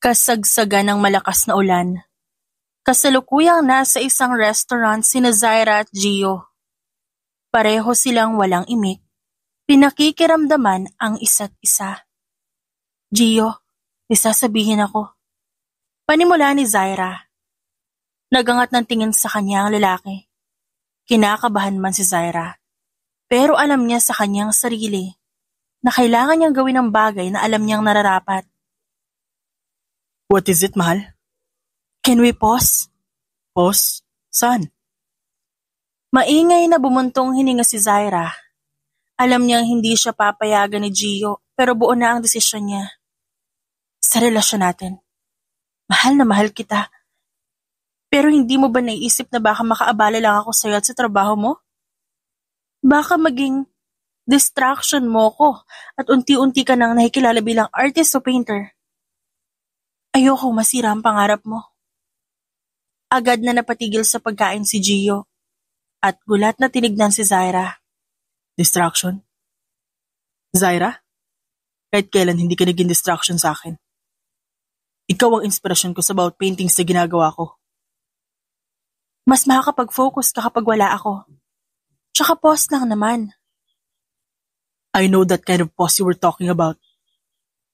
Kasagsagan ng malakas na ulan. Kasalukuyang nasa isang restaurant sina Zaira at Gio. Pareho silang walang imik. Pinakikiramdaman ang isa't isa. Gio, may sasabihin ako. Panimula ni Zaira. Nagangat ng tingin sa kanya ang lalaki. Kinakabahan man si Zaira. Pero alam niya sa kanyang sarili na kailangan niyang gawin ang bagay na alam niyang nararapat. What is it, mahal? Can we pause? Pause? Saan? Maingay na bumuntong hininga si Zaira. Alam niyang hindi siya papayagan ni Gio pero buo na ang desisyon niya. Sa relasyon natin. Mahal na mahal kita. Pero hindi mo ba naiisip na baka makaabala lang ako sa'yo at sa trabaho mo? Baka maging distraction mo ko at unti-unti ka nang nakikilala bilang artist o painter. Ayoko masira ang pangarap mo. Agad na napatigil sa pagkain si Gio at gulat na tinignan si Zaira. Distraction? Zaira? Kahit kailan hindi ka naging distraction sa akin. Ikaw ang inspirasyon ko sa about paintings na ginagawa ko. Mas makakapag-focus ka kapag wala ako. Tsaka pause lang naman. I know that kind of pause you were talking about.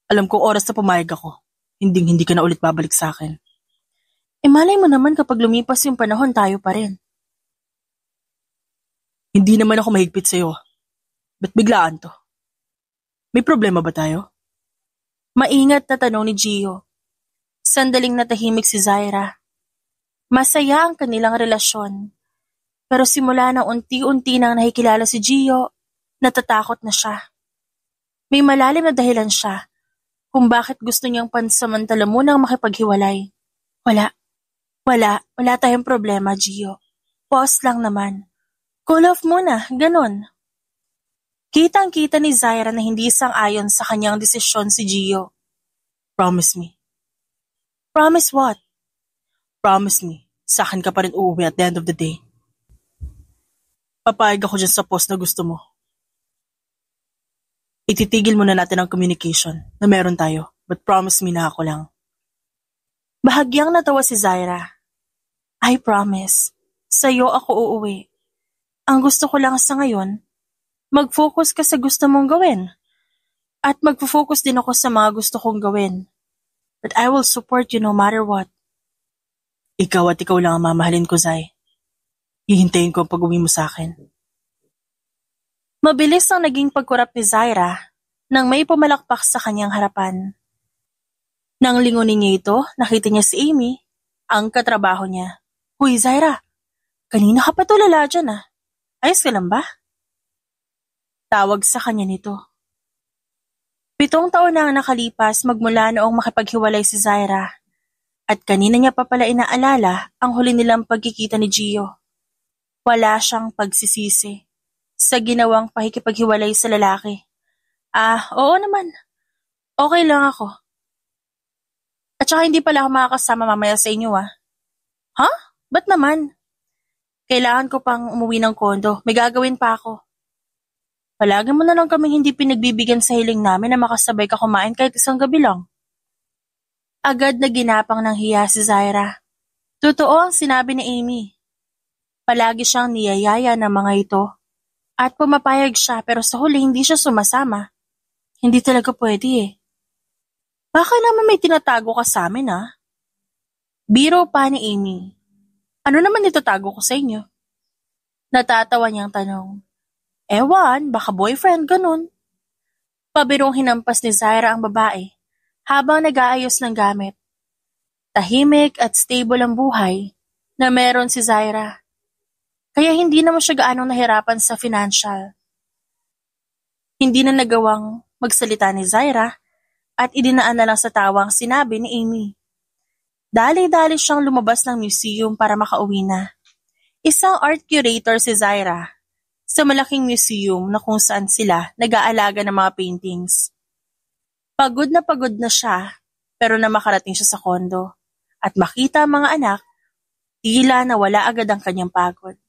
Alam kong oras na pumayag ako. Hindi ka na ulit babalik sa akin. Malay mo naman kapag lumipas yung panahon tayo pa rin. Hindi naman ako mahigpit sa'yo. Ba't biglaan to? May problema ba tayo? Maingat na tanong ni Gio. Sandaling natahimik si Zaira. Masaya ang kanilang relasyon. Pero simula nang unti-unti nang nakikilala si Gio, natatakot na siya. May malalim na dahilan siya kung bakit gusto niyang pansamantala munang makipaghiwalay. Wala tayong problema, Gio. Pause lang naman. Cool off muna, ganon. Kitang-kita ni Zaira na hindi sang-ayon sa kanyang desisyon si Gio. Promise me. Promise what? Promise me, sa akin ka pa rin uuwi at the end of the day. Papayag ako dyan sa post na gusto mo. Ititigil muna natin ang communication na meron tayo, but promise me na ako lang. Bahagyang natawa si Zaira. I promise, sa'yo ako uuwi. Ang gusto ko lang sa ngayon, mag-focus ka sa gusto mong gawin. At mag-focus din ako sa mga gusto kong gawin. But I will support you no matter what. Ikaw at ikaw lang ang mamahalin ko, Zai. Hihintayin ko ang pag-uwi mo sa akin. Mabilis ang naging pagkurap ni Zaira nang may pumalakpak sa kanyang harapan. Nang lingunin niya ito, nakita niya si Amy, ang katrabaho niya. Huy, Zaira, kanina ka pa tulala dyan ah. Ayos ka lang ba? Tawag sa kanya nito. 7 taon na ang nakalipas magmula noong makipaghiwalay si Zaira. At kanina niya pa pala inaalala ang huli nilang pagkikita ni Gio. Wala siyang pagsisisi sa ginawang pakikipaghiwalay sa lalaki. Oo naman. Okay lang ako. At saka hindi pala ako makakasama mamaya sa inyo ah. Ha? Ba't naman? Kailangan ko pang umuwi ng kondo. May gagawin pa ako. Palagi mo na lang kaming hindi pinagbibigyan sa hiling namin na makasabay ka kumain kahit isang gabi lang. Agad na ginapang ng hiya si Zaira. Totoo ang sinabi ni Amy. Palagi siyang niyayaya ng mga ito. At pumapayag siya pero sa huli hindi siya sumasama. Hindi talaga pwede eh. Baka naman may tinatago ka sa amin ah. Biro pa ni Amy. Ano naman itatago ko sa inyo? Natatawa niyang tanong. Ewan, baka boyfriend, ganun. Pabirong hinampas ni Zaira ang babae habang nag-aayos ng gamit. Tahimik at stable ang buhay na meron si Zaira. Kaya hindi naman siya gaanong nahirapan sa financial. Hindi na nagawang magsalita ni Zaira at idinaan na lang sa tawang sinabi ni Amy. Dali-dali siyang lumabas ng museum para makauwi na. Isang art curator si Zaira sa malaking museum na kung saan sila nag-aalaga ng mga paintings. Pagod na siya pero na makarating siya sa kondo at makita ang mga anak, tila na wala agad ang kanyang pagod.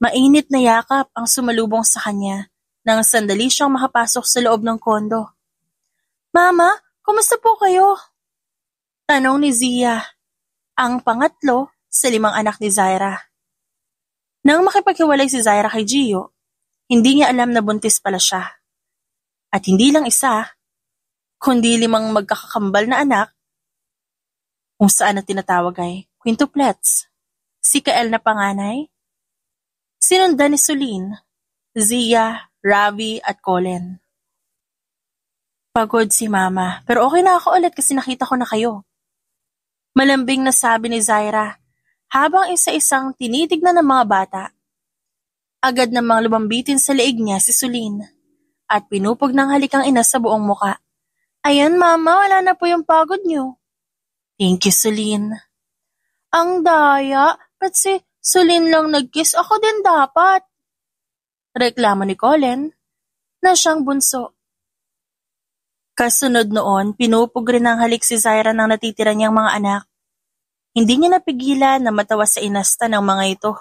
Mainit na yakap ang sumalubong sa kanya nang sandali siyang makapasok sa loob ng kondo. Mama, kumusta po kayo? Tanong ni Zia, ang pangatlo sa 5 anak ni Zaira. Nang makipaghiwalay si Zaira kay Gio, hindi niya alam na buntis pala siya. At hindi lang isa, kundi 5 magkakakambal na anak, kung saan ang tinatawag ay quintuplets. Si Kael na panganay, sinundan ni Sulin, Zia, Ravi at Colin. Pagod si Mama, pero okay na ako ulit kasi nakita ko na kayo. Malambing na sabi ni Zaira, habang isa-isang tinitignan ng mga bata. Agad namang lumambitin sa leeg niya si Sulin at pinupog ng halikang ina sa buong muka. Ayan Mama, wala na po yung pagod niyo. Thank you, Sulin. Ang daya, ba't si Sulin lang nag-kiss? Ako din dapat. Reklamo ni Colin na siyang bunso. Kasunod noon, pinupog rin ng halik si Zaira ng natitira niyang mga anak. Hindi niya napigilan na matawa sa inasta ng mga ito.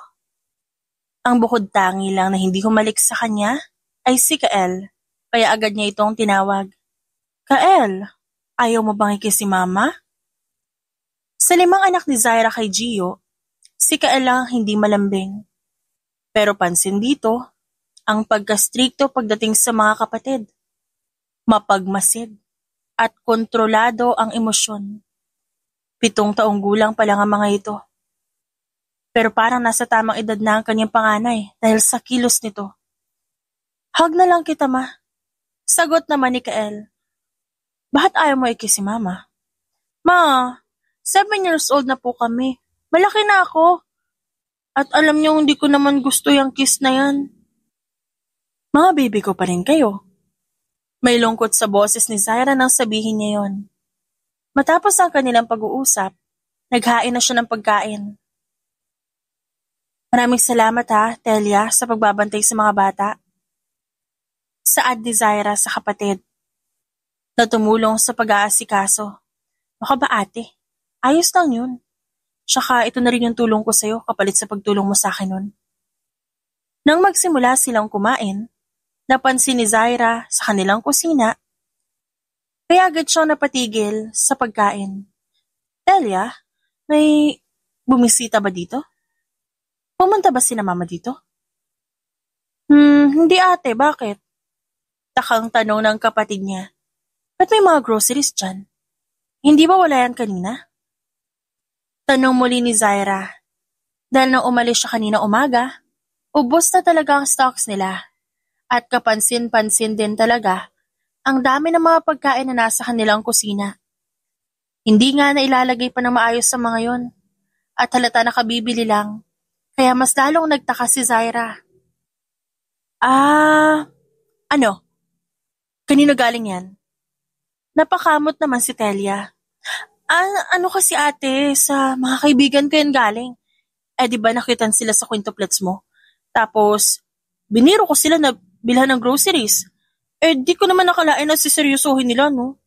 Ang bukod tangi lang na hindi humalik sa kanya ay si Kael, kaya agad niya itong tinawag. Kael, ayaw mo bang ikis si Mama? Sa 5 anak ni Zaira kay Gio, si Kael lang hindi malambing. Pero pansin dito, ang pagkastrikto pagdating sa mga kapatid. Mapagmasid at kontrolado ang emosyon. 7 taong gulang pa lang ang mga ito. Pero parang nasa tamang edad na ang kanyang panganay dahil sa kilos nito. Hug na lang kita, Ma. Sagot naman ni Kael. Bakit ayaw mo ikis si Mama? Ma, 7 years old na po kami. Malaki na ako. At alam niyo hindi ko naman gusto yung kiss na yan. Mga baby ko pa rin kayo. May lungkot sa boses ni Zaira nang sabihin niya yon. Matapos ang kanilang pag-uusap, naghain na siya ng pagkain. Maraming salamat ha, Telia, sa pagbabantay sa mga bata. Saad ni Zaira sa kapatid na tumulong sa pag-aasikaso. Baka ba ate? Ayos lang yun. Tsaka ito na rin yung tulong ko sa'yo kapalit sa pagtulong mo sa akin nun. Nang magsimula silang kumain, napansin ni Zaira sa kanilang kusina, kaya agad siyang napatigil sa pagkain. Telia, may bumisita ba dito? Pumunta ba sina Mama dito? Hindi ate, bakit? Takang tanong ng kapatid niya. Ba't may mga groceries dyan? Hindi ba wala yan kanina? Tanong muli ni Zaira. Dahil nang umalis siya kanina umaga, ubos na talaga ang stocks nila. At kapansin-pansin din talaga ang dami ng mga pagkain na nasa kanilang kusina. Hindi nga na ilalagay pa ng maayos sa mga yon. At halata nakabibili lang. Kaya mas lalong nagtaka si Zaira. Ano? Kanino galing yan? Napakamot naman si Telia. Ano kasi ate, sa mga kaibigan ko yan galing. Di ba nakitan sila sa quintuplets mo? Tapos, biniro ko sila na bilhan ng groceries. Di ko naman nakalain na siseryosohin nila, no?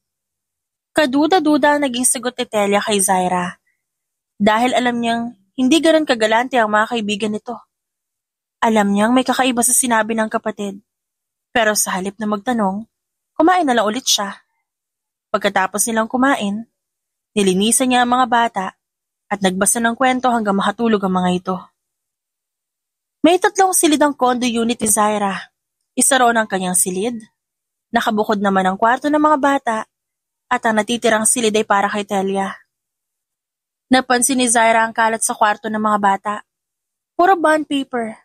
Kaduda-duda ang naging sagot ni Telia kay Zaira. Dahil alam niyang hindi ganon kagalante ang mga kaibigan nito. Alam niyang may kakaiba sa sinabi ng kapatid. Pero sa halip na magtanong, kumain na lang ulit siya. Pagkatapos nilang kumain, nilinisan niya ang mga bata at nagbasa ng kwento hanggang makatulog ang mga ito. May 3 silid ang condo unit ni Zaira. Isa roon ang kanyang silid. Nakabukod naman ang kwarto ng mga bata at ang natitirang silid ay para kay Telia. Napansin ni Zaira ang kalat sa kwarto ng mga bata. Puro bond paper,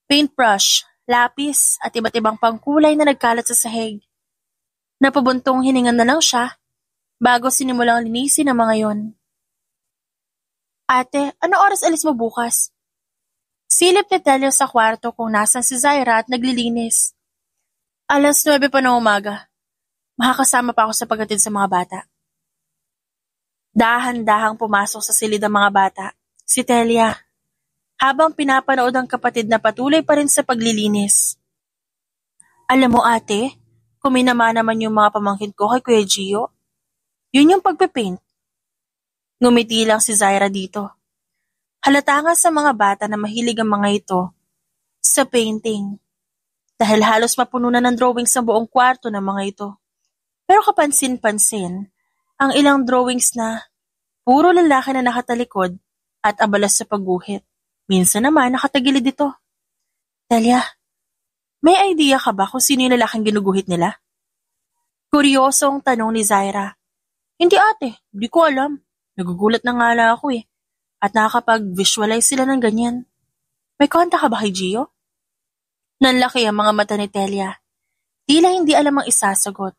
paintbrush, lapis at iba't ibang pangkulay na nagkalat sa sahig. Napabuntong hiningan na lang siya bago sinimulang linisin ang mga yon. Ate, ano oras alis mo bukas? Silip ni Telia sa kwarto kung nasan si Zaira at naglilinis. 9:00 pa ng umaga. Makakasama pa ako sa paghatid sa mga bata. Dahan-dahang pumasok sa silid ang mga bata, si Telia, habang pinapanood ang kapatid na patuloy pa rin sa paglilinis. Alam mo ate, kung minama naman yung mga pamangkin ko kay Kuya Gio, yun yung pagpipaint. Ngumiti lang si Zaira dito. Halata nga sa mga bata na mahilig ang mga ito sa painting. Dahil halos mapuno na ng drawings sa buong kwarto ng mga ito. Pero kapansin-pansin, ang ilang drawings na Puro lalaki na nakatalikod at abala sa pagguhit. Minsan naman nakatagilid dito. Telia, may idea ka ba kung sino yung lalaking ginuguhit nila? Kuryosong tanong ni Zaira. Hindi ate, di ko alam. Nagugulat na nga lang ako eh. At nakakapag-visualize sila ng ganyan. May konta ka ba kay Gio? Nanlaki ang mga mata ni Telia. Tila hindi alam ang isasagot.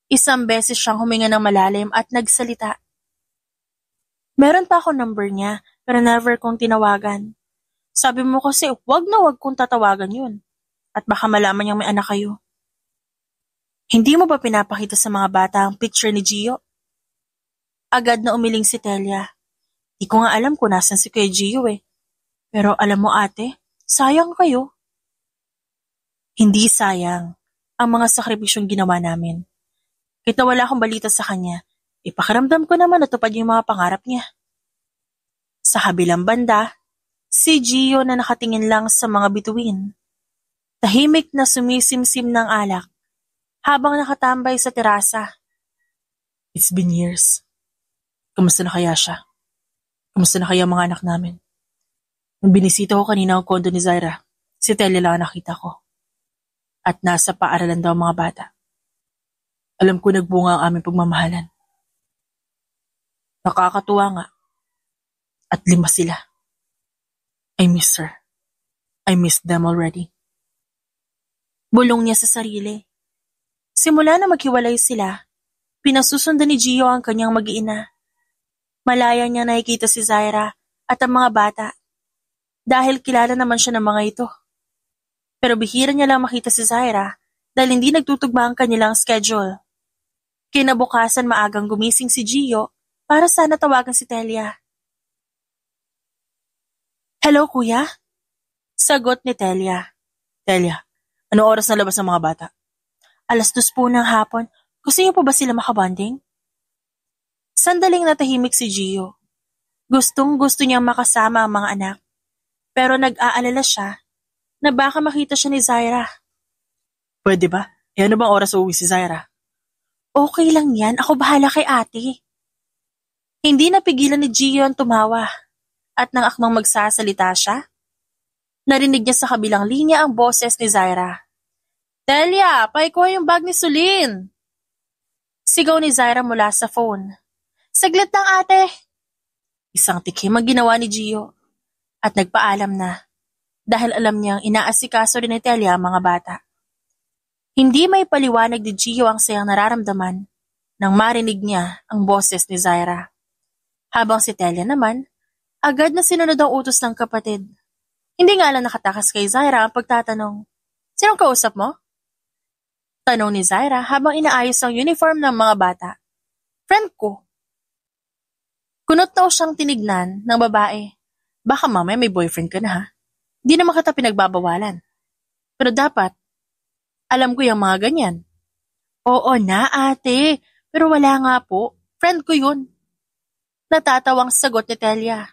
Isang beses siyang huminga ng malalim at nagsalita. Meron pa ako number niya, pero never kong tinawagan. Sabi mo kasi wag na wag kong tatawagan yun. At baka malaman niyang may anak kayo. Hindi mo ba pinapakita sa mga bata ang picture ni Gio? Agad na umiling si Telia. Di ko nga alam kung nasan si Kuya Gio eh. Pero alam mo ate, sayang kayo. Hindi sayang ang mga sakripisyong ginawa namin. Kita wala akong balita sa kanya, ipakiramdam ko naman natupad yung mga pangarap niya. Sa kabilang banda, si Gio na nakatingin lang sa mga bituin. Tahimik na sumisimsim ng alak habang nakatambay sa terasa. It's been years. Kamusta na kaya siya? Kamusta na kaya ang mga anak namin? Nung binisita ko kanina ang kondo ni Zaira, si Telia lang ang nakita ko. At nasa paaralan daw ang mga bata. Alam ko nagbunga ang aming pagmamahalan. Nakakatuwa nga. At 5 sila. I miss her. I miss them already. Bulong niya sa sarili. Simula na maghiwalay sila, pinasusundan ni Gio ang kanyang mag-iina. Malaya niya nakikita si Zaira at ang mga bata dahil kilala naman siya ng mga ito. Pero bihira niya lang makita si Zaira dahil hindi nagtutugma ang kanilang schedule. Kinabukasan maagang gumising si Gio para sana tawagan si Telia. Hello kuya? Sagot ni Telia. Telia, ano oras na labas ng mga bata? 2:00 po ng hapon. Gusto niyo po ba sila makabanding? Sandaling natahimik si Gio. Gustong-gusto niyang makasama ang mga anak. Pero nag-aalala siya na baka makita siya ni Zaira. Pwede ba? Ano bang oras uuwi si Zaira? Okay lang yan. Ako bahala kay ate. Hindi napigilan ni Gio ang tumawa. At nang akmang magsasalita siya, narinig niya sa kabilang linya ang boses ni Zaira. Telia, paikuha yung bag ni Sulin. Sigaw ni Zaira mula sa phone. Saglit lang ate. Isang tikim ang ginawa ni Gio at nagpaalam na dahil alam niyang inaasikaso rin ni Telia ang mga bata. Hindi may paliwanag ni Gio ang sayang nararamdaman nang marinig niya ang boses ni Zaira. Habang si Telia naman, agad na sinunod ang utos ng kapatid. Hindi nga lang nakatakas kay Zaira ang pagtatanong, sinong kausap mo? Tanong ni Zaira habang inaayos ang uniform ng mga bata. Friend ko. Kunot na siyang tinignan ng babae. Baka mamaya may boyfriend ka na ha? Di naman kita pinagbabawalan. Pero dapat, alam ko yung mga ganyan. Oo na ate, pero wala nga po. Friend ko yun. Natatawang sagot ni Telia.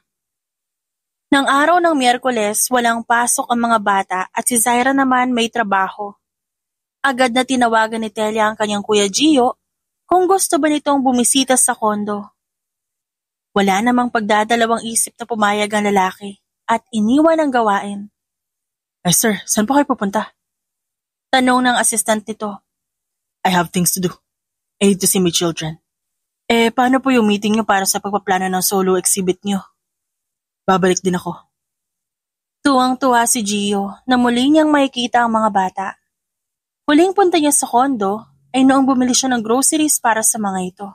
Nang araw ng Miyerkules, walang pasok ang mga bata at si Zaira naman may trabaho. Agad na tinawagan ni Telia ang kanyang kuya Gio kung gusto ba nitong bumisita sa kondo. Wala namang pagdadalawang isip na pumayag ang lalaki at iniwan ang gawain. Ay sir, saan po kayo pupunta? Tanong ng assistant nito. I have things to do. I need to see my children. Paano po yung meeting nyo para sa pagpaplano ng solo exhibit nyo? Babalik din ako. Tuwang-tuwa si Gio na muli niyang makikita ang mga bata. Huling punta niya sa kondo ay noong bumili siya ng groceries para sa mga ito.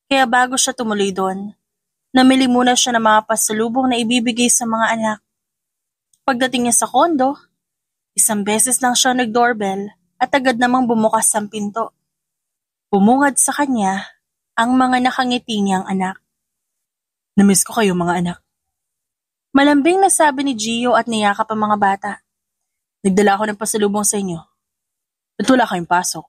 Kaya bago siya tumuloy doon, namili muna siya ng mga pasalubong na ibibigay sa mga anak. Pagdating niya sa kondo, isang beses lang siya nag-doorbell at agad namang bumukas ang pinto. Bumungad sa kanya ang mga nakangiti niyang anak. Namiss ko kayo mga anak. Malambing na sabi ni Gio at niyakap ang mga bata. Nagdala ako ng pasalubong sa inyo. Ba't wala kayong pasok?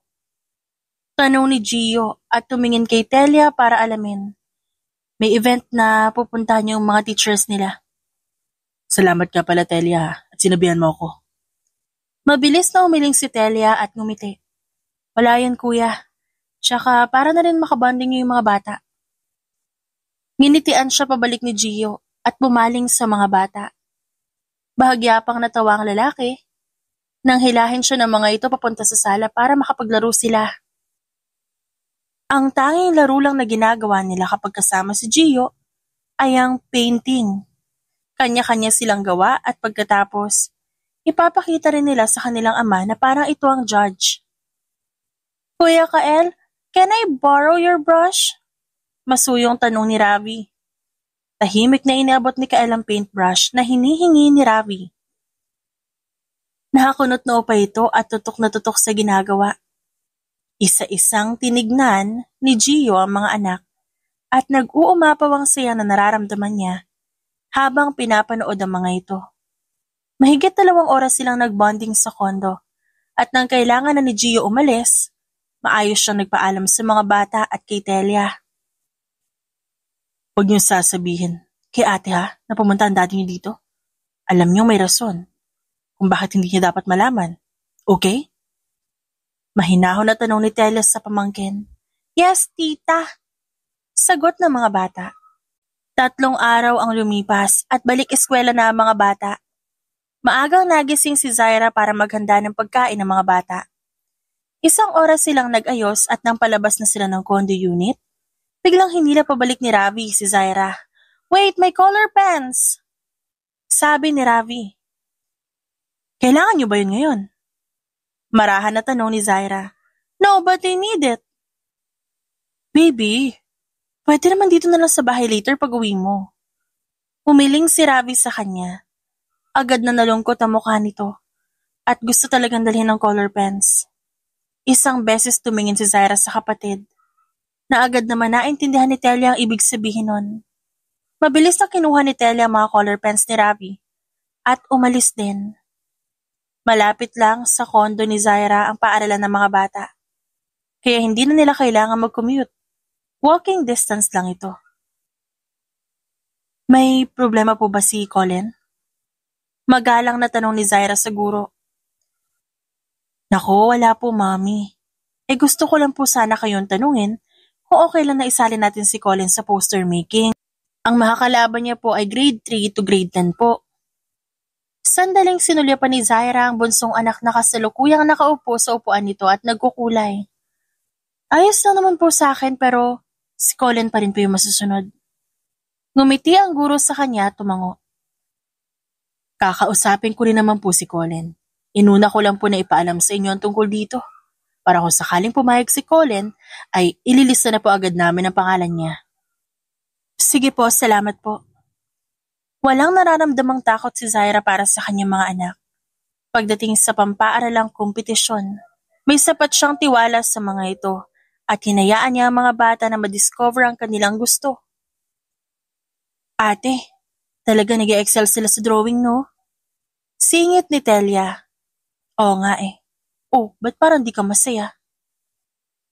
Tanong ni Gio at tumingin kay Telia para alamin. May event na pupuntahan yung mga teachers nila. Salamat ka pala Telia at sinabihan mo ako. Mabilis na umiling si Telia at ngumiti. Wala yan kuya. Tsaka para na rin makabanding yung mga bata. Nginitian siya pabalik ni Gio at bumaling sa mga bata. Bahagya pang natawa ang lalaki nang hilahin siya ng mga ito papunta sa sala para makapaglaro sila. Ang tanging laro lang na ginagawa nila kapag kasama si Gio ay ang painting. Kanya-kanya silang gawa at pagkatapos, ipapakita rin nila sa kanilang ama na parang ito ang judge. Kuya Kael, can I borrow your brush? Masuyong tanong ni Ravi. Tahimik na iniabot ni Kael ang paintbrush na hinihingi ni Ravi. Nakakunot na pa ito at tutok na tutok sa ginagawa. Isa-isang tinignan ni Gio ang mga anak at nag-uumapaw ang saya na nararamdaman niya habang pinapanood ang mga ito. Mahigit 2 oras silang nagbonding sa kondo at nang kailangan na ni Gio umalis, maayos siyang nagpaalam sa mga bata at kay Telia. Huwag niyong sasabihin kay ate na pumunta ang daddy niyo dito. Alam niyong may rason kung bakit hindi niya dapat malaman. Okay? Mahinahon na tanong ni Telia sa pamangkin. Yes, tita. Sagot ng mga bata. 3 araw ang lumipas at balik eskwela na ang mga bata. Maagang nagising si Zaira para maghanda ng pagkain ng mga bata. 1 oras silang nag-ayos at nang palabas na sila ng condo unit, biglang hinila pabalik ni Ravi si Zaira. Wait, my color pens! Sabi ni Ravi. Kailangan niyo ba yun ngayon? Marahan na tanong ni Zaira. No, but I need it. Baby, pwede naman dito na lang sa bahay later pag uwi mo. Humiling si Ravi sa kanya. Agad na nalungkot ang mukha nito at gusto talagang dalhin ng color pens. 1 beses tumingin si Zaira sa kapatid na agad naman naintindihan ni Telia ang ibig sabihin nun. Mabilis na kinuha ni Telia ang mga color pens ni Ravi at umalis din. Malapit lang sa kondo ni Zaira ang paaralan ng mga bata. Kaya hindi na nila kailangan mag-commute. Walking distance lang ito. May problema po ba si Colin? Magalang na tanong ni Zaira sa guro. Nako, wala po mami. Gusto ko lang po sana kayong tanungin kung okay lang na isali natin si Colin sa poster making. Ang makakalaban niya po ay grade 3 to grade 10 po. Sandaling sinulya pa ni Zaira ang bunsong anak na kasalukuyang nakaupo sa upuan nito at nagkukulay. Ayos lang naman po sa akin pero si Colin pa rin po yung masusunod. Ngumiti ang guro sa kanya at tumango. Kakausapin ko rin naman po si Colin. Inuna ko lang po na ipaalam sa inyo ang tungkol dito. Para kung sakaling pumayag si Colin, ay ililista na po agad namin ang pangalan niya. Sige po, salamat po. Walang nararamdamang takot si Zaira para sa kanyang mga anak. Pagdating sa pampaaralang kompetisyon, may sapat siyang tiwala sa mga ito at hinayaan niya ang mga bata na madiscover ang kanilang gusto. Ate, talaga nag-excel sila sa drawing, no? Singit ni Telia. Oo nga Oh, ba't parang di ka masaya?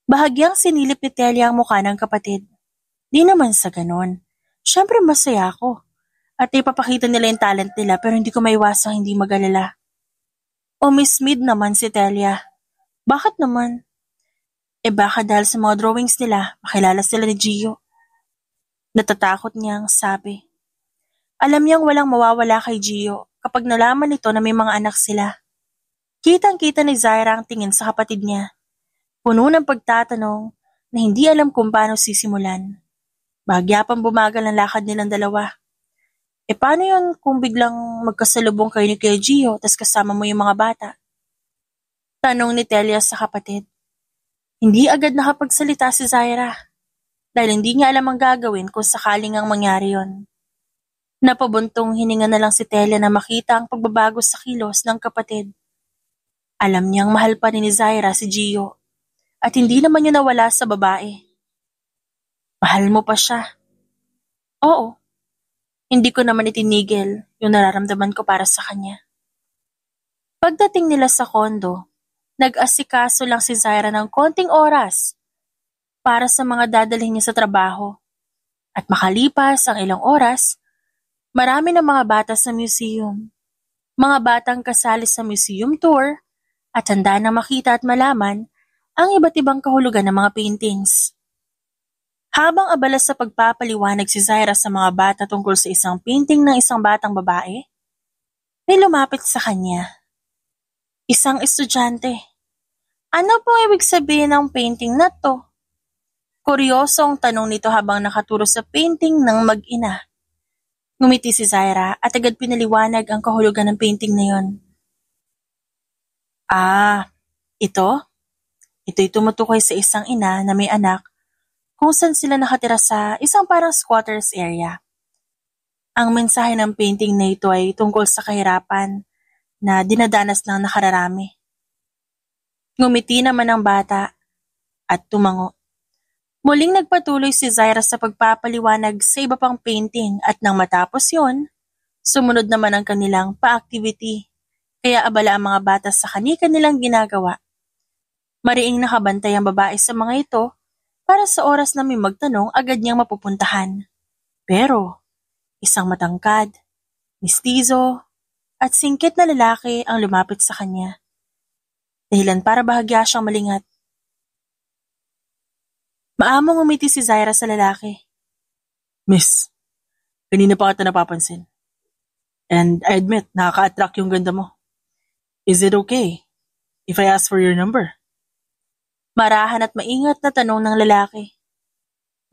Bahagyang sinilip ni Telia ang mukha ng kapatid. Di naman sa ganon. Siyempre masaya ako. At ipapakita nila yung talent nila pero hindi ko maiwasang hindi mag-alala. O Miss Mid naman si Telia. Bakit naman? Baka dahil sa mga drawings nila, makilala sila ni Gio. Natatakot niyang sabi. Alam niyang walang mawawala kay Gio kapag nalaman nito na may mga anak sila. Kitang-kita ni Zaira ang tingin sa kapatid niya. Puno ng pagtatanong na hindi alam kung paano sisimulan. Bahagya pang bumagal ang lakad nilang dalawa. Paano yun kung biglang magkasalubong kayo ni Kuya Gio tas kasama mo yung mga bata? Tanong ni Telia sa kapatid. Hindi agad nakapagsalita si Zaira dahil hindi niya alam ang gagawin kung sakaling ang mangyari yon. Napabuntong hininga na lang si Telia na makita ang pagbabago sa kilos ng kapatid. Alam niyang mahal pa ni Zaira si Gio at hindi naman niya nawala sa babae. Mahal mo pa siya? Oo. Hindi ko naman itinigil yung nararamdaman ko para sa kanya. Pagdating nila sa kondo, nag-asikaso lang si Zaira ng konting oras para sa mga dadalhin niya sa trabaho. At makalipas ang ilang oras, marami ng mga bata sa museum. Mga batang kasali sa museum tour at handa na makita at malaman ang iba't ibang kahulugan ng mga paintings. Habang abala sa pagpapaliwanag si Zaira sa mga bata tungkol sa isang painting ng isang batang babae, may lumapit sa kanya. Isang estudyante. Ano pong ibig sabihin ng painting na to? Kuryoso ang tanong nito habang nakaturo sa painting ng mag-ina. Ngumiti si Zaira at agad pinaliwanag ang kahulugan ng painting na yon. Ito? Ito'y tumutukoy sa isang ina na may anak kung saan sila nakatira sa isang parang squatters area. Ang mensahe ng painting na ito ay tungkol sa kahirapan na dinadanas ng nakararami. Ngumiti naman ang bata at tumango. Muling nagpatuloy si Zaira sa pagpapaliwanag sa iba pang painting at nang matapos yon, sumunod naman ang kanilang pa-activity, kaya abala ang mga bata sa kani-kanilang ginagawa. Mariing nakabantay ang babae sa mga ito para sa oras na may magtanong agad niyang mapupuntahan. Pero isang matangkad, mistizo, at singkit na lalaki ang lumapit sa kanya. Dahilan para bahagya siyang malingat. Maamong umiti si Zaira sa lalaki. Miss, kanina pa kita napapansin. And I admit, nakaka-attract yung ganda mo. Is it okay if I ask for your number? Marahan at maingat na tanong ng lalaki.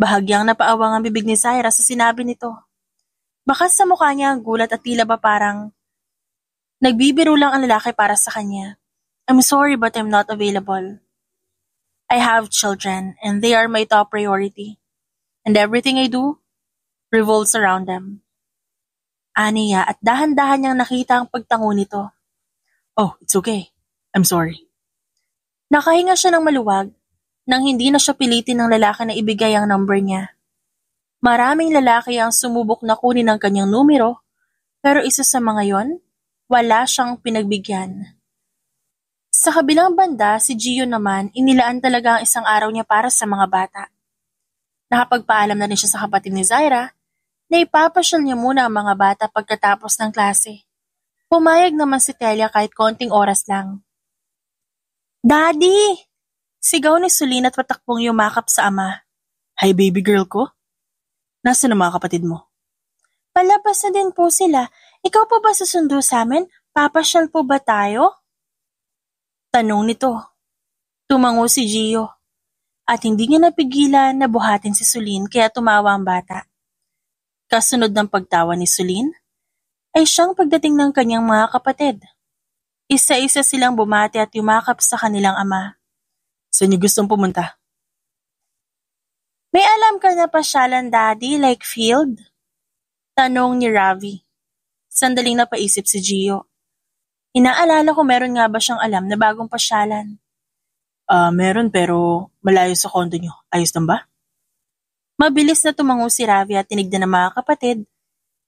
Bahagyang napaawang ang bibig ni Zaira sa sinabi nito. Bakas sa mukha niya ang gulat at tila ba parang nagbibiro lang ang lalaki para sa kanya. I'm sorry but I'm not available. I have children and they are my top priority. And everything I do revolves around them. Aniya at dahan-dahan niyang nakita ang pagtango nito. Oh, it's okay. I'm sorry. Nakahinga siya ng maluwag nang hindi na siya pilitin ng lalaki na ibigay ang number niya. Maraming lalaki ang sumubok na kunin ang kanyang numero, pero isa sa mga yon, wala siyang pinagbigyan. Sa kabilang banda, si Gio naman, inilaan talaga ang isang araw niya para sa mga bata. Nakapagpaalam na rin siya sa kapatid ni Zaira na ipapasyal niya muna ang mga bata pagkatapos ng klase. Pumayag naman si Telia kahit konting oras lang. Daddy! Sigaw ni Sulin at patakbong yumakap sa ama. Hi baby girl ko. Nasaan ang mga kapatid mo? Palabas na din po sila. Ikaw pa ba susundo sa amin? Papasyal po ba tayo? Tanong nito. Tumango si Gio. At hindi niya napigilan na buhatin si Sulin kaya tumawa ang bata. Kasunod ng pagtawa ni Sulin, ay siyang pagdating ng kanyang mga kapatid. Isa-isa silang bumati at yumakap sa kanilang ama. Saan niyo gustong pumunta? May alam ka na pasyalan, Daddy, like field? Tanong ni Ravi. Sandaling napaisip si Gio. Inaalala ko meron nga ba siyang alam na bagong pasyalan? Meron pero malayo sa kondo niyo. Ayos lang ba? Mabilis na tumango si Ravi at tinignan ng mga kapatid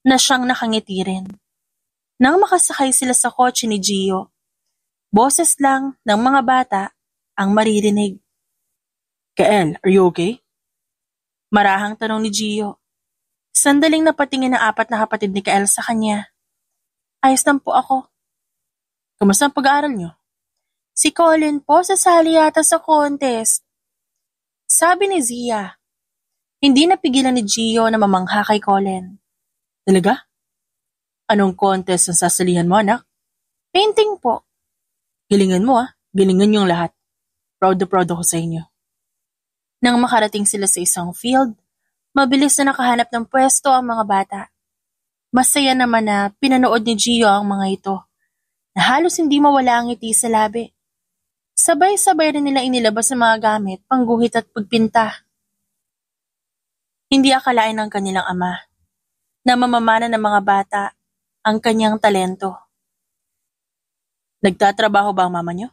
na siyang nakangiti rin. Nang makasakay sila sa kotse ni Gio, boses lang ng mga bata ang maririnig. Kael, are you okay? Marahang tanong ni Gio. Sandaling napatingin ang 4 na kapatid ni Kael sa kanya. Ayos lang po ako. Kamusta ang pag-aaral niyo? Si Colin po sasali yata sa contest. Sabi ni Zia. Hindi napigilan ni Gio na mamangha kay Colin. Talaga? Anong contest ang sasalihan mo, anak? Painting po. Galingan mo galingan yung lahat. Proud ako sa inyo. Nang makarating sila sa isang field, mabilis na nakahanap ng pwesto ang mga bata. Masaya naman na pinanood ni Gio ang mga ito, na halos hindi mawala ang ngiti sa labi. Sabay-sabay rin nila inilabas ang mga gamit, pangguhit at pagpinta. Hindi akalain ng kanilang ama na mamamana ng mga bata ang kanyang talento. Nagtatrabaho ba ang mama niyo?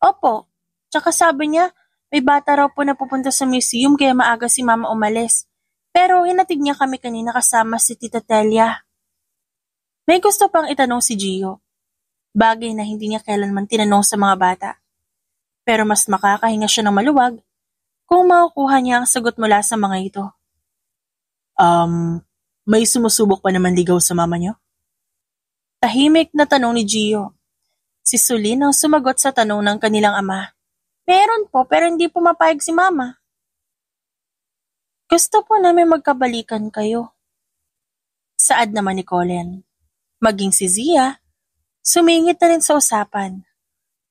Opo, tsaka sabi niya, may bata raw po na pupunta sa museum kaya maaga si mama umalis. Pero hinatid niya kami kanina kasama si Tita Telia. May gusto pang itanong si Gio. Bagay na hindi niya kailanman tinanong sa mga bata. Pero mas makakahinga siya ng maluwag kung makukuha niya ang sagot mula sa mga ito. May sumusubok pa naman ligaw sa mama niyo? Tahimik na tanong ni Gio. Si Sulin ang sumagot sa tanong ng kanilang ama. Meron po pero hindi pumapayag si mama. Gusto po namin magkabalikan kayo. Saad naman ni Colin. Maging si Zia, sumingit na rin sa usapan.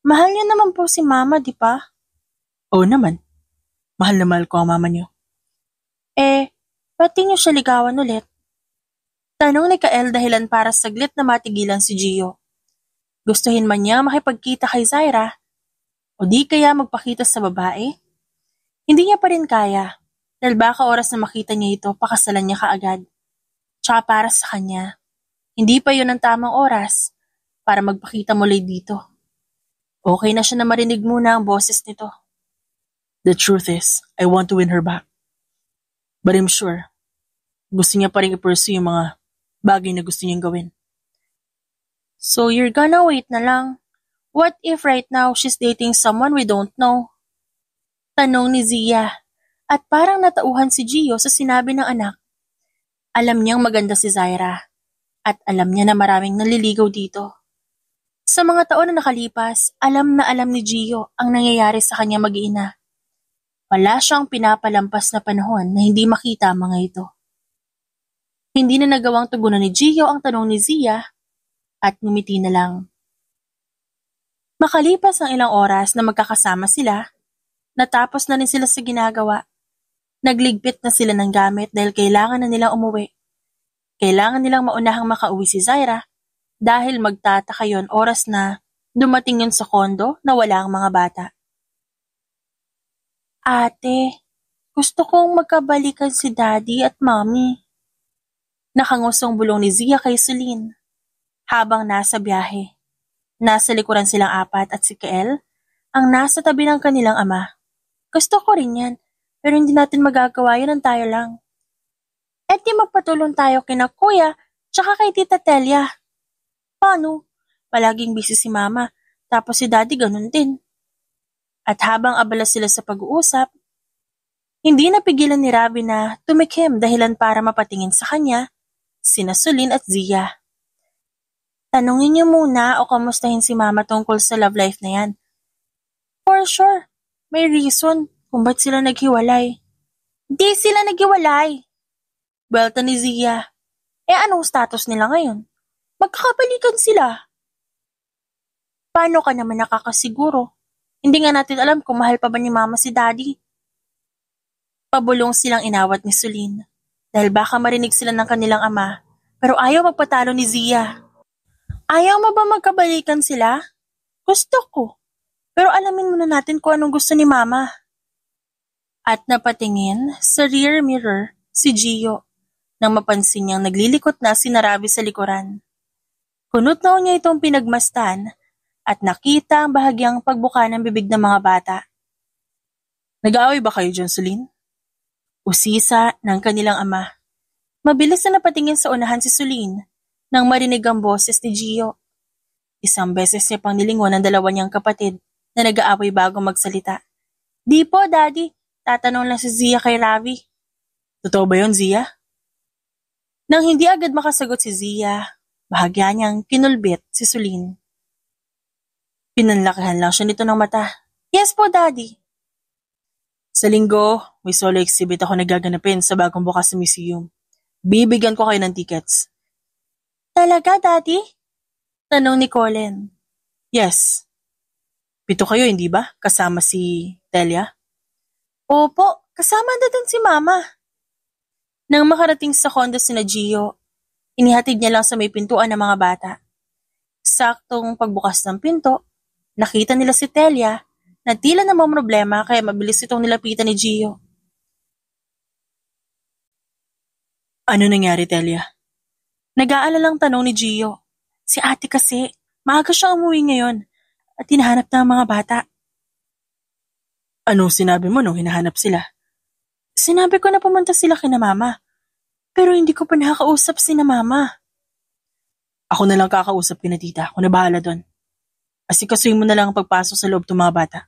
Mahal niyo naman po si Mama, di ba? Oo naman. Mahal na mahal ko ang mama niyo. Ba't di niyo siya ligawan ulit? Tanong ni Kael dahilan para saglit na matigilan si Gio. Gustuhin man niya makipagkita kay Zaira, o di kaya magpakita sa babae? Hindi niya pa rin kaya, dahil baka oras na makita niya ito, pakasalan niya kaagad. Tsaka para sa kanya, hindi pa yun ang tamang oras para magpakita muli dito. Okay na siya na marinig muna ang boses nito. The truth is, I want to win her back. But I'm sure, gusto niya pa rin i-pursue yung mga bagay na gusto niyang gawin. So you're gonna wait na lang? What if right now she's dating someone we don't know? Tanong ni Zia, at parang natauhan si Gio sa sinabi ng anak. Alam niyang maganda si Zaira, at alam niya na maraming naliligaw dito. Sa mga taon na nakalipas, alam na alam ni Gio ang nangyayari sa kanya mag-iina. Wala siyang pinapalampas na panahon na hindi makita ang mga ito. Hindi na nagawang tugunan ni Gio ang tanong ni Zia at ngumiti na lang. Makalipas ang ilang oras na magkakasama sila, natapos na rin sila sa ginagawa. Nagligpit na sila ng gamit dahil kailangan na nilang umuwi. Kailangan nilang maunahang makauwi si Zaira dahil magtataka yon oras na dumating yun sa kondo na wala ang mga bata. Ate, gusto kong magkabalikan si Daddy at Mommy. Nakangusong bulong ni Zia kay Celine. Habang nasa biyahe, nasa likuran silang apat at si Kael ang nasa tabi ng kanilang ama. Gusto ko rin yan, pero hindi natin magagawa yan ng tayo lang. Di magpatulong tayo kina Kuya tsaka kay Tita Telia. Paano? Palaging busy si Mama, tapos si Daddy ganun din. At habang abala sila sa pag-uusap, hindi napigilan ni Rabi na tumikim dahilan para mapatingin sa kanya sina Celine at Zia. Tanungin niyo muna o kamustahin si Mama tungkol sa love life na yan. For sure, may reason kung ba't sila naghiwalay. Di sila naghiwalay. Belta ni Zia. Anong status nila ngayon? Magkakabalikan sila. Paano ka naman nakakasiguro? Hindi nga natin alam kung mahal pa ba ni Mama si Daddy. Pabulong silang inawat ni Celine dahil baka marinig sila ng kanilang ama pero ayaw magpatalo ni Zia. Ayaw mo ba magkabalikan sila? Gusto ko. Pero alamin muna natin kung anong gusto ni Mama. At napatingin sa rear mirror si Gio nang mapansin niyang naglilikot na si Narabi sa likuran. Kunot-noo niya itong pinagmastan at nakita ang bahagyang pagbuka ng bibig ng mga bata. Nag-aaway ba kayo dyan, Celine? Usisa ng kanilang ama. Mabilis na napatingin sa unahan si Celine nang marinig ang boses ni Gio. Isang beses niya pang nilingon ang dalawa niyang kapatid na nag-aaway bago magsalita. Di po, Daddy. Tatanong lang si Zia kay Ravi. Totoo ba yun, Zia? Nang hindi agad makasagot si Zia, bahagya niyang kinulbit si Celine. Pinanlakihan lang siya nito ng mata. Yes po, Daddy. Sa linggo, may solo exhibit ako nagaganapin sa bagong bukas sa museum. Bibigyan ko kayo ng tickets. Talaga, Daddy? Tanong ni Colin. Yes. 7 kayo, hindi ba? Kasama si Telia? Opo, kasama na din si Mama. Nang makarating sa kondo sina Gio, inihatid niya lang sa may pintuan ng mga bata. Saktong pagbukas ng pinto, nakita nila si Telia na tila namang problema kaya mabilis itong nilapitan ni Gio. Ano nangyari, Telia? Nag-aalalang tanong ni Gio. Si ate kasi, maaga siya umuwi ngayon at hinahanap na ang mga bata. Anong sinabi mo nung hinahanap sila? Sinabi ko na pumunta sila kina Mama, pero hindi ko pa nakakausap sina Mama. Ako na lang kakausap kina tita, ako na bahala doon. Asikasuhin mo na lang ang pagpasok sa loob ng mga bata.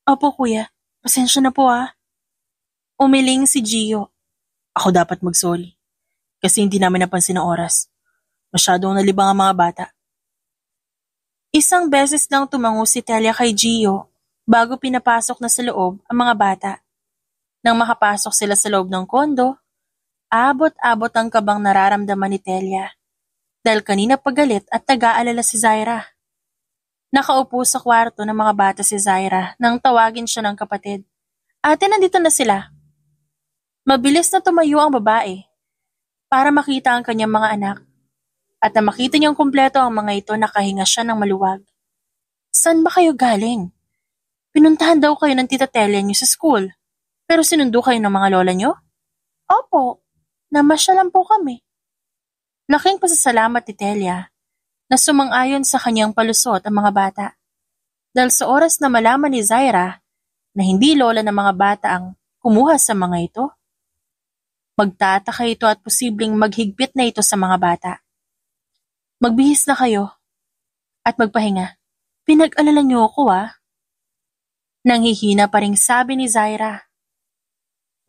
Opo, Kuya. Pasensya na po Umiling si Gio. Ako dapat mag-sorry. Kasi hindi namin napansin ang oras. Masyadong nalibang ang mga bata. Isang beses lang tumango si Telia kay Gio bago pinapasok na sa loob ang mga bata. Nang makapasok sila sa loob ng kondo, abot-abot ang kabang nararamdaman ni Telia dahil kanina pagalit at taga-alala si Zaira. Nakaupo sa kwarto ng mga bata si Zaira nang tawagin siya ng kapatid. Ate, nandito na sila. Mabilis na tumayo ang babae para makita ang kanyang mga anak at na makita niyang kumpleto ang mga ito nakahinga siya ng maluwag. Saan ba kayo galing? Pinuntahan daw kayo ng tita Telia niyo sa school, pero sinundo kayo ng mga lola niyo? Opo, namasya lang po kami. Laking pasasalamat ni Telia na sumang-ayon sa kanyang palusot ang mga bata. Dahil sa oras na malaman ni Zaira na hindi lola ng mga bata ang kumuha sa mga ito, magtataka ito at posibleng maghigpit na ito sa mga bata. Magbihis na kayo at magpahinga. Pinag-alala niyo ako Nanghihina pa ring sabi ni Zaira.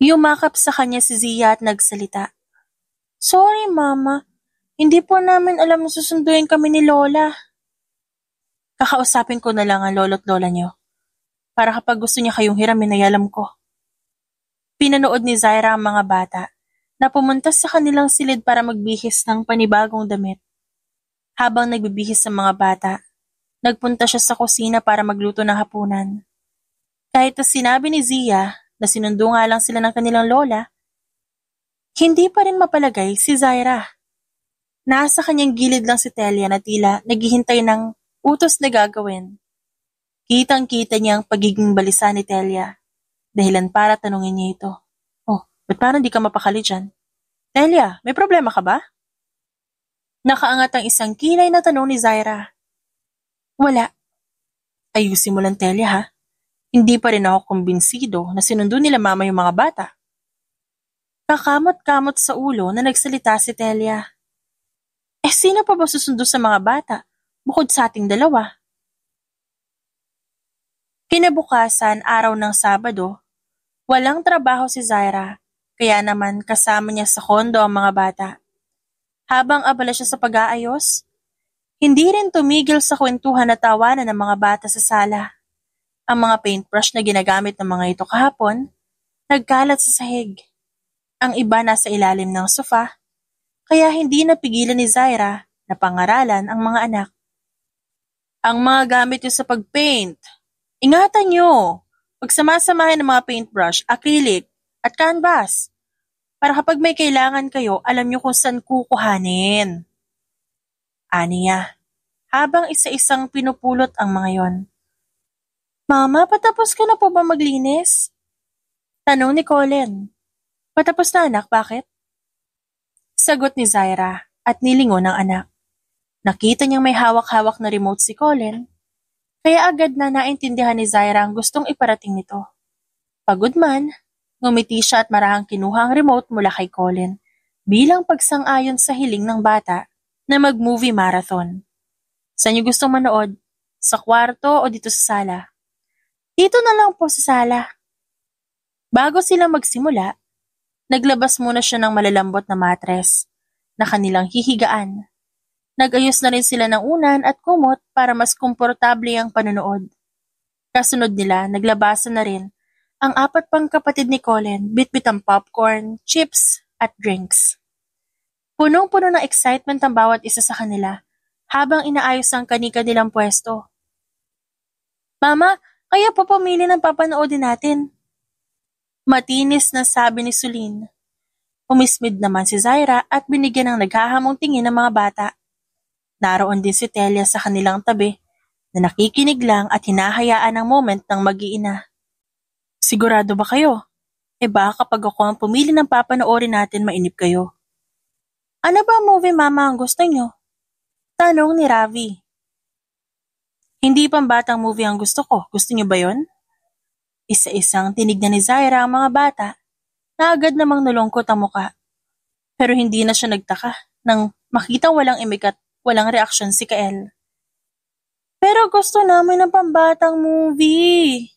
Yumakap sa kanya si Zia at nagsalita. Sorry, Mama. Hindi po namin alam na susunduin kami ni Lola. Kakausapin ko na lang ang lolo't lola niyo. Para kapag gusto niya kayong hiramin ay alam ko. Pinanood ni Zaira ang mga bata na pumunta sa kanilang silid para magbihis ng panibagong damit. Habang nagbibihis ang mga bata, nagpunta siya sa kusina para magluto ng hapunan. Kahit na sinabi ni Zia na sinundo nga lang sila ng kanilang lola, hindi pa rin mapalagay si Zaira. Nasa kanyang gilid lang si Telia na tila naghihintay ng utos na gagawin. Kitang-kita niya ang pagiging balisa ni Telia. Dahilan para tanungin niya ito. Oh, ba't parang di ka mapakali dyan? Telia, may problema ka ba? Nakaangat ang isang kilay na tanong ni Zaira. Wala. Ayusin mo lang, Telia, ha? Hindi pa rin ako kumbinsido na sinundo nila mama yung mga bata. Kakamot-kamot sa ulo na nagsalita si Telia. Sino pa ba susundo sa mga bata bukod sa ating dalawa? Kinabukasan, araw ng Sabado, walang trabaho si Zaira, kaya naman kasama niya sa kondo ang mga bata. Habang abala siya sa pag-aayos, hindi rin tumigil sa kwentuhan at tawanan ng mga bata sa sala. Ang mga paintbrush na ginagamit ng mga ito kahapon, nagkalat sa sahig. Ang iba nasa ilalim ng sofa, kaya hindi napigilan ni Zaira na pangaralan ang mga anak. Ang mga gamit niyo sa pagpaint, ingatan niyo, pagsamasamahin ng mga paintbrush, acrylic, at canvas, para kapag may kailangan kayo, alam niyo kung saan kukuhanin. Aniya, habang isa-isang pinupulot ang mga yon. Mama, patapos ka na po ba maglinis? Tanong ni Colin. Patapos na anak, bakit? Sagot ni Zaira at nilingon ng anak. Nakita niyang may hawak-hawak na remote si Colin, kaya agad na naintindihan ni Zaira ang gustong iparating nito. Pagod man, ngumiti siya at marahang kinuha ang remote mula kay Colin bilang pagsang-ayon sa hiling ng bata na mag-movie marathon. Saan niyo gustong manood? Sa kwarto o dito sa sala? Dito na lang po sa sala. Bago sila magsimula, naglabas muna siya ng malalambot na matres na kanilang hihigaan. Nag-ayos na rin sila ng unan at kumot para mas komportable ang panonood. Kasunod nila, naglabasan na rin ang 4 pang kapatid ni Colin, bitbit ang popcorn, chips at drinks. Punong-puno ng excitement ang bawat isa sa kanila habang inaayos ang kani-kanilang pwesto. Mama, kaya po pumili ng papanoodin natin. Matinis na sabi ni Sulin. Umismid naman si Zaira at binigyan ng naghahamong tingin ng mga bata. Naroon din si Telia sa kanilang tabi na nakikinig lang at hinahayaan ang moment ng mag-iina. Sigurado ba kayo? Baka kapag ako ang pumili ng papanoorin natin, mainip kayo. Ano ba movie mama ang gusto nyo? Tanong ni Ravi. Hindi pambatang movie ang gusto ko. Gusto nyo ba yon? Isa-isang tinignan ni Zaira ang mga bata na agad namang nalungkot ang muka. Pero hindi na siya nagtaka nang makita walang imik at walang reaksyon si Kael. Pero gusto namin ng pambatang movie.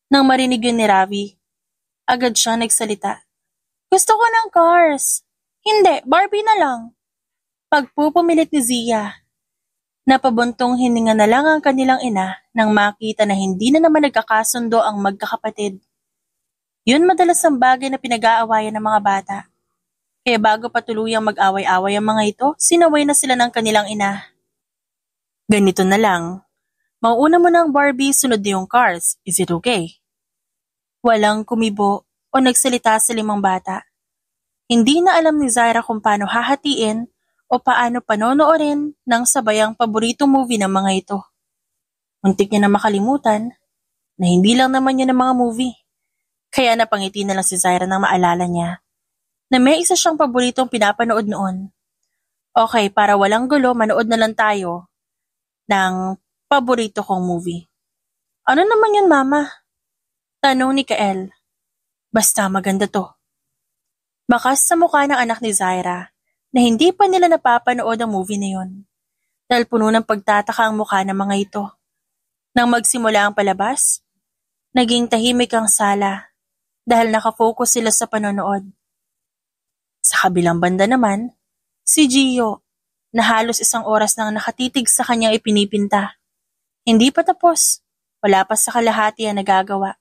Nang marinig yun ni Ravi, agad siyang nagsalita. Gusto ko ng Cars. Hindi, Barbie na lang. Pagpupumilit ni Zia. Napabuntong hininga na lang ang kanilang ina nang makita na hindi na naman nagkakasundo ang magkakapatid. Yun madalas ang bagay na pinag-aawayan ng mga bata. Kaya bago pa tuluyang mag-away-away ang mga ito, sinaway na sila ng kanilang ina. Ganito na lang. Mauuna mo ng Barbie, sunod na yung Cars. Is it okay? Walang kumibo o nagsalita sa limang bata. Hindi na alam ni Zaira kung paano hahatiin o paano panonoorin ng sabayang paboritong movie ng mga ito. Muntik niya na makalimutan na hindi lang naman yun ang mga movie. Kaya napangiti na lang si Zaira nang maalala niya na may isa siyang paboritong pinapanood noon. Okay, para walang gulo, manood na lang tayo ng paborito kong movie. Ano naman yun, Mama? Tanong ni Kael. Basta maganda to. Bakas sa mukha ng anak ni Zaira na hindi pa nila napapanood ang movie na yun. Dahil puno ng pagtataka ang mukha ng mga ito. Nang magsimula ang palabas, naging tahimik ang sala dahil nakafocus sila sa panonood. Sa kabilang banda naman, si Gio na halos 1 oras nang nakatitig sa kanyang ipinipinta. Hindi pa tapos, wala pa sa kalahati ang nagagawa.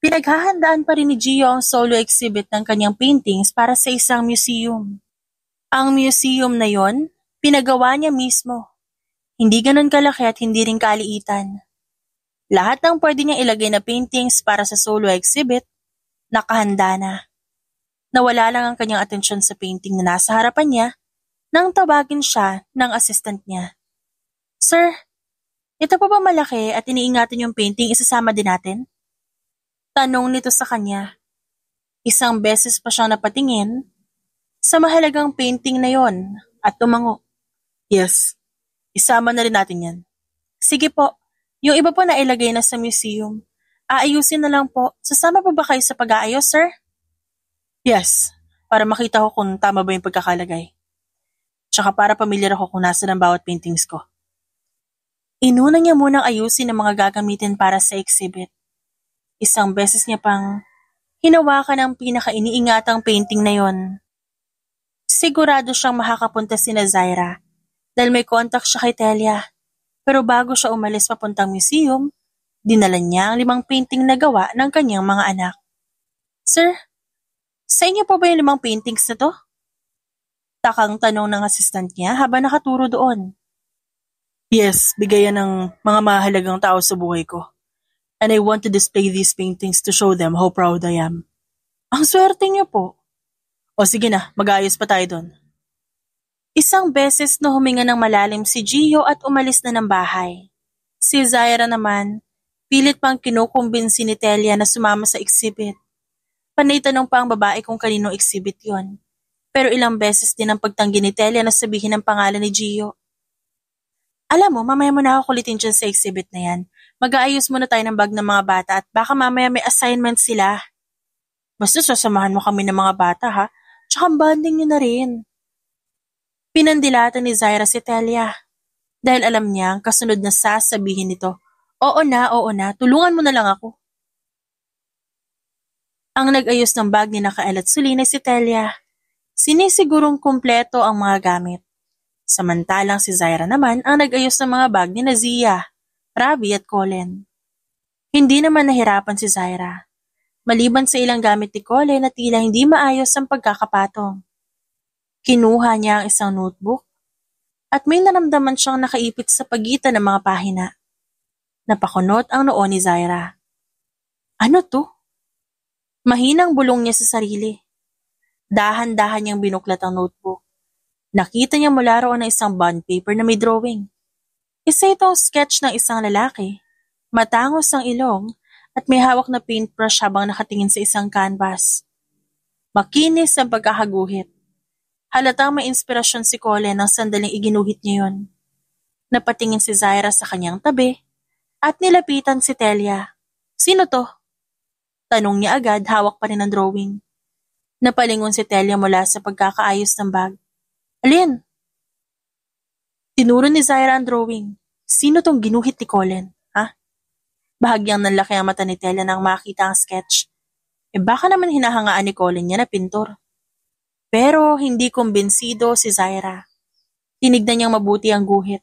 Pinaghahandaan pa rin ni Gio ang solo exhibit ng kanyang paintings para sa isang museum. Ang museum na yon, pinagawa niya mismo. Hindi ganun kalaki at hindi rin kaliitan. Lahat ng pwede niyang ilagay na paintings para sa solo exhibit, nakahanda na. Nawala lang ang kanyang atensyon sa painting na nasa harapan niya nang tawagin siya ng assistant niya. Sir, ito pa ba malaki at iniingatan yung painting isasama din natin? Tanong nito sa kanya. 1 beses pa siyang napatingin sa mahalagang painting na yon at tumango. Yes, isama na rin natin yan. Sige po, yung iba po na ilagay na sa museum. Aayusin na lang po. Sasama pa ba kayo sa pag-aayos, sir? Yes, para makita ko kung tama ba yung pagkakalagay. Tsaka para pamilyar ako kung nasa ng bawat paintings ko. Inuna niya munang ayusin ang mga gagamitin para sa exhibit. 1 beses niya pang hinawakan ang pinaka-iniingatang painting na yon. Sigurado siyang makakapunta sina Zaira dahil may contact siya kay Telia. Pero bago siya umalis papuntang museum, dinala niya ang 5 painting na gawa ng kanyang mga anak. Sir, sa inyo po ba yung 5 paintings na to? Takang tanong ng assistant niya habang nakaturo doon. Yes, bigayan ng mga mahalagang tao sa buhay ko. And I want to display these paintings to show them how proud I am. Ang swerte niyo po. O sige na, mag-aayos pa tayo doon. 1 beses na huminga ng malalim si Gio at umalis na ng bahay. Si Zaira naman, pilit pang kinukumbinsi ni Telia na sumama sa exhibit. Panay tanong pa ang babae kung kaninong exhibit yon. Pero ilang beses din ang pagtanggi ni Telia na sabihin ang pangalan ni Gio. Alam mo, mamaya mo na ako kulitin dyan sa exhibit na yan. Mag-aayos muna tayo ng bag ng mga bata at baka mamaya may assignment sila. Basta sasamahan mo kami ng mga bata ha, tsaka bonding nyo na rin. Pinandilatan ni Zaira si Telia dahil alam niya ang kasunod na sasabihin nito. Oo na, tulungan mo na lang ako. Ang nag-ayos ng bag ni Nakael at Sulina si Telia. Sinisigurong kumpleto ang mga gamit. Samantalang si Zaira naman ang nag-ayos ng mga bag ni Zia, Ravi at Colin. Hindi naman nahirapan si Zaira. Maliban sa ilang gamit ni Colin na tila hindi maayos ang pagkakapatong. Kinuha niya ang isang notebook at may naramdaman siyang nakaipit sa pagitan ng mga pahina. Napakunot ang noo ni Zaira. Ano to? Mahinang bulong niya sa sarili. Dahan-dahan niyang binuklat ang notebook. Nakita niya mula roon ang isang bond paper na may drawing. Isa itong sketch ng isang lalaki. Matangos ang ilong at may hawak na paintbrush habang nakatingin sa isang canvas. Makinis ang pagkakaguhit. Halatang may inspirasyon si Colin nang sandaling iginuhit niya yon. Napatingin si Zaira sa kanyang tabi at nilapitan si Telia. Sino to? Tanong niya agad, hawak pa rin ang drawing. Napalingon si Telia mula sa pagkakaayos ng bag. Alin? Tinuro ni Zaira ang drawing. Sino tong ginuhit ni Colin? Ha? Bahagyang nanlaki ang mata ni Telia nang makita ang sketch. Baka naman hinahangaan ni Colin niya na pintor. Pero hindi kumbinsido si Zaira. Tinignan niyang mabuti ang guhit.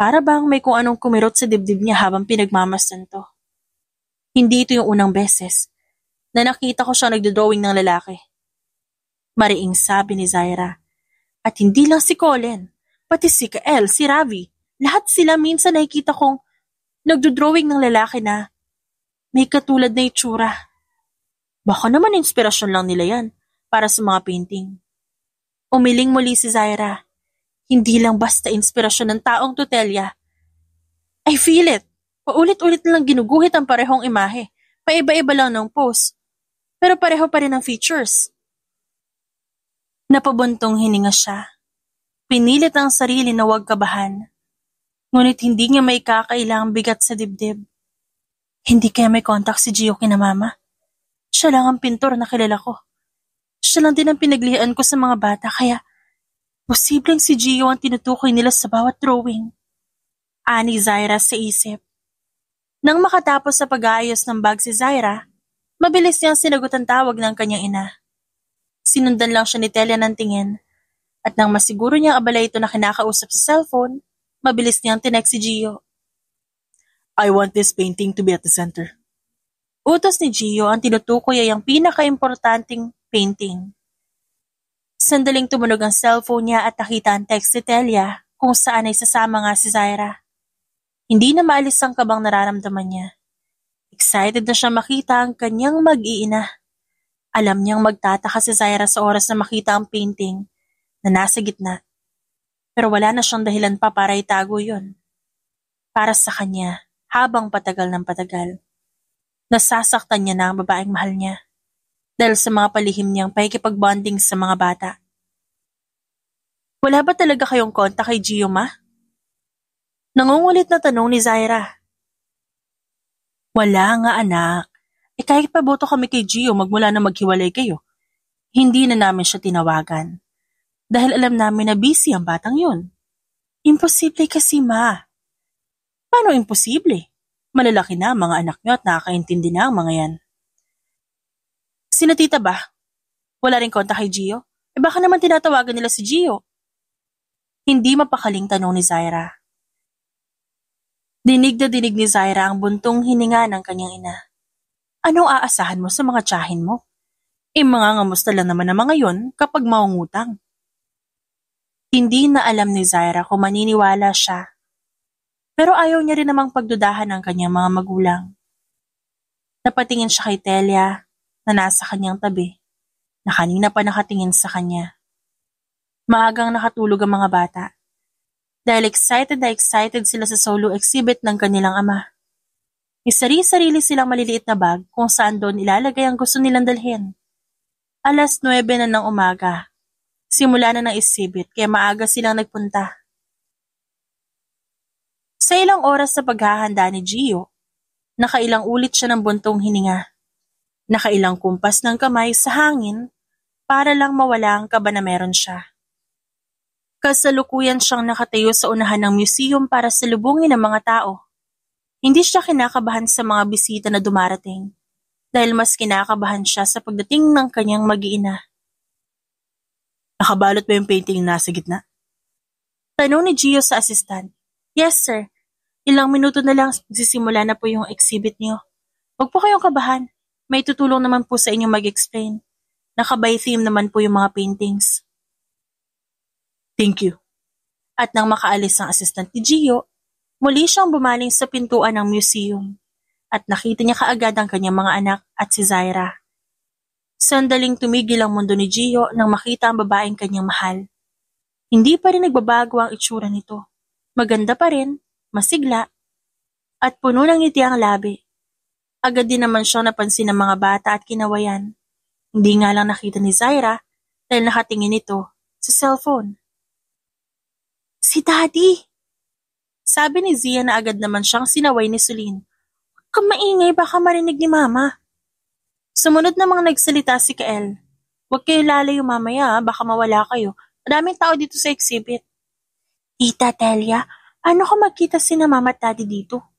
Para bang may kung anong kumirot sa dibdib niya habang pinagmamasdan to. Hindi ito yung unang beses na nakita ko siya nagdodrawing ng lalaki. Mariing sabi ni Zaira. At hindi lang si Colin, pati si Kael, si Ravi, lahat sila minsan nakikita kong nagdodrawing ng lalaki na may katulad na itsura. Baka naman inspirasyon lang nila yan para sa mga painting. Umiling muli si Zaira. Hindi lang basta inspirasyon ng taong tutelya. I feel it. Paulit-ulit na lang ginuguhit ang parehong imahe. Paiba-iba lang ng pose. Pero pareho pa rin ang features. Napabuntong hininga siya. Pinilit ang sarili na huwag kabahan. Ngunit hindi niya may kakailangang bigat sa dibdib. Hindi kaya may contact si Gio kina mama? Siya lang ang pintor na kilala ko. Siya lang din ang pinaglihaan ko sa mga bata kaya posibleng si Gio ang tinutukoy nila sa bawat drawing. Ani Zaira sa isip. Nang makatapos sa pag-aayos ng bag si Zaira, mabilis niyang sinagot ang tawag ng kanyang ina. Sinundan lang siya ni Telia ng tingin at nang masiguro niyang abala ito na kinakausap sa cellphone, mabilis niyang tinext si Gio. I want this painting to be at the center. Utos ni Gio ang tinutukoy ay ang pinaka-importanting painting. Sandaling tumunog ang cellphone niya at nakita ang text ni Telia kung saan ay sasama nga si Zaira. Hindi na maalis ang kabang nararamdaman niya. Excited na siya makita ang kanyang mag-iina. Alam niyang magtataka si Zaira sa oras na makita ang painting na nasa gitna. Pero wala na siyang dahilan pa para itago yun. Para sa kanya, habang patagal ng patagal. Nasasaktan niya na ang babaeng mahal niya dahil sa mga palihim niyang pakikipag-bonding sa mga bata. Wala ba talaga kayong konta kay Gio, ma? Nangungulit na tanong ni Zaira. Wala nga, anak. Kahit paboto kami kay Gio magmula na maghiwalay kayo, hindi na namin siya tinawagan. Dahil alam namin na busy ang batang yun. Imposible kasi, ma. Paano imposible? Malalaki na ang mga anak niyo at nakakaintindi na ang mga yan. Sino tita ba? Wala rin konta kay Gio? Baka naman tinatawagan nila si Gio. Hindi mapakaling tanong ni Zaira. Dinig na dinig ni Zaira ang buntong hininga ng kanyang ina. Anong aasahan mo sa mga tiyahin mo? Mga ngamusta lang naman ang mga yon kapag maungutang. Hindi na alam ni Zaira kung maniniwala siya. Pero ayaw niya rin namang pagdudahan ng kanyang mga magulang. Napatingin siya kay Telia na nasa kanyang tabi, na kanina pa nakatingin sa kanya. Maagang nakatulog ang mga bata. Dahil excited na excited sila sa solo exhibit ng kanilang ama. May sarili-sarili silang maliliit na bag kung saan doon ilalagay ang gusto nilang dalhin. 9:00 na ng umaga. Simula na ng exhibit kaya maaga silang nagpunta. Sa ilang oras sa paghahanda ni Gio, nakailang ulit siya ng buntong hininga. Nakailang kumpas ng kamay sa hangin para lang mawala ang kaba na meron siya. Kasalukuyan siyang nakatayo sa unahan ng museum para salubungin ang mga tao. Hindi siya kinakabahan sa mga bisita na dumarating dahil mas kinakabahan siya sa pagdating ng kanyang mag-iina. Nakabalot ba yung painting nasa gitna? Tanong ni Gio sa assistant. Yes, sir. Ilang minuto na lang magsisimula na po yung exhibit niyo. Huwag po kayong kabahan. May tutulong naman po sa inyo mag-explain. Naka-by theme naman po yung mga paintings. Thank you. At nang makaalis ang assistant ni Gio, muli siyang bumaling sa pintuan ng museum at nakita niya kaagad ang kanyang mga anak at si Zaira. Sandaling tumigil ang mundo ni Gio nang makita ang babaeng kanyang mahal. Hindi pa rin nagbabago ang itsura nito. Maganda pa rin, masigla, at puno ng ngiti ang labi. Agad din naman siyang napansin ng mga bata at kinawayan. Hindi nga lang nakita ni Zaira dahil nakatingin ito sa cellphone. Si Daddy! Sabi ni Zia na agad naman siyang sinaway ni Celine. Huwag kang maingay, baka marinig ni Mama. Sumunod na mga nagsalita si Kael. Huwag kayo lalayo mamaya, baka mawala kayo. Maraming tao dito sa exhibit. Tita Telia, ano kung magkita sina Mama at Daddy dito?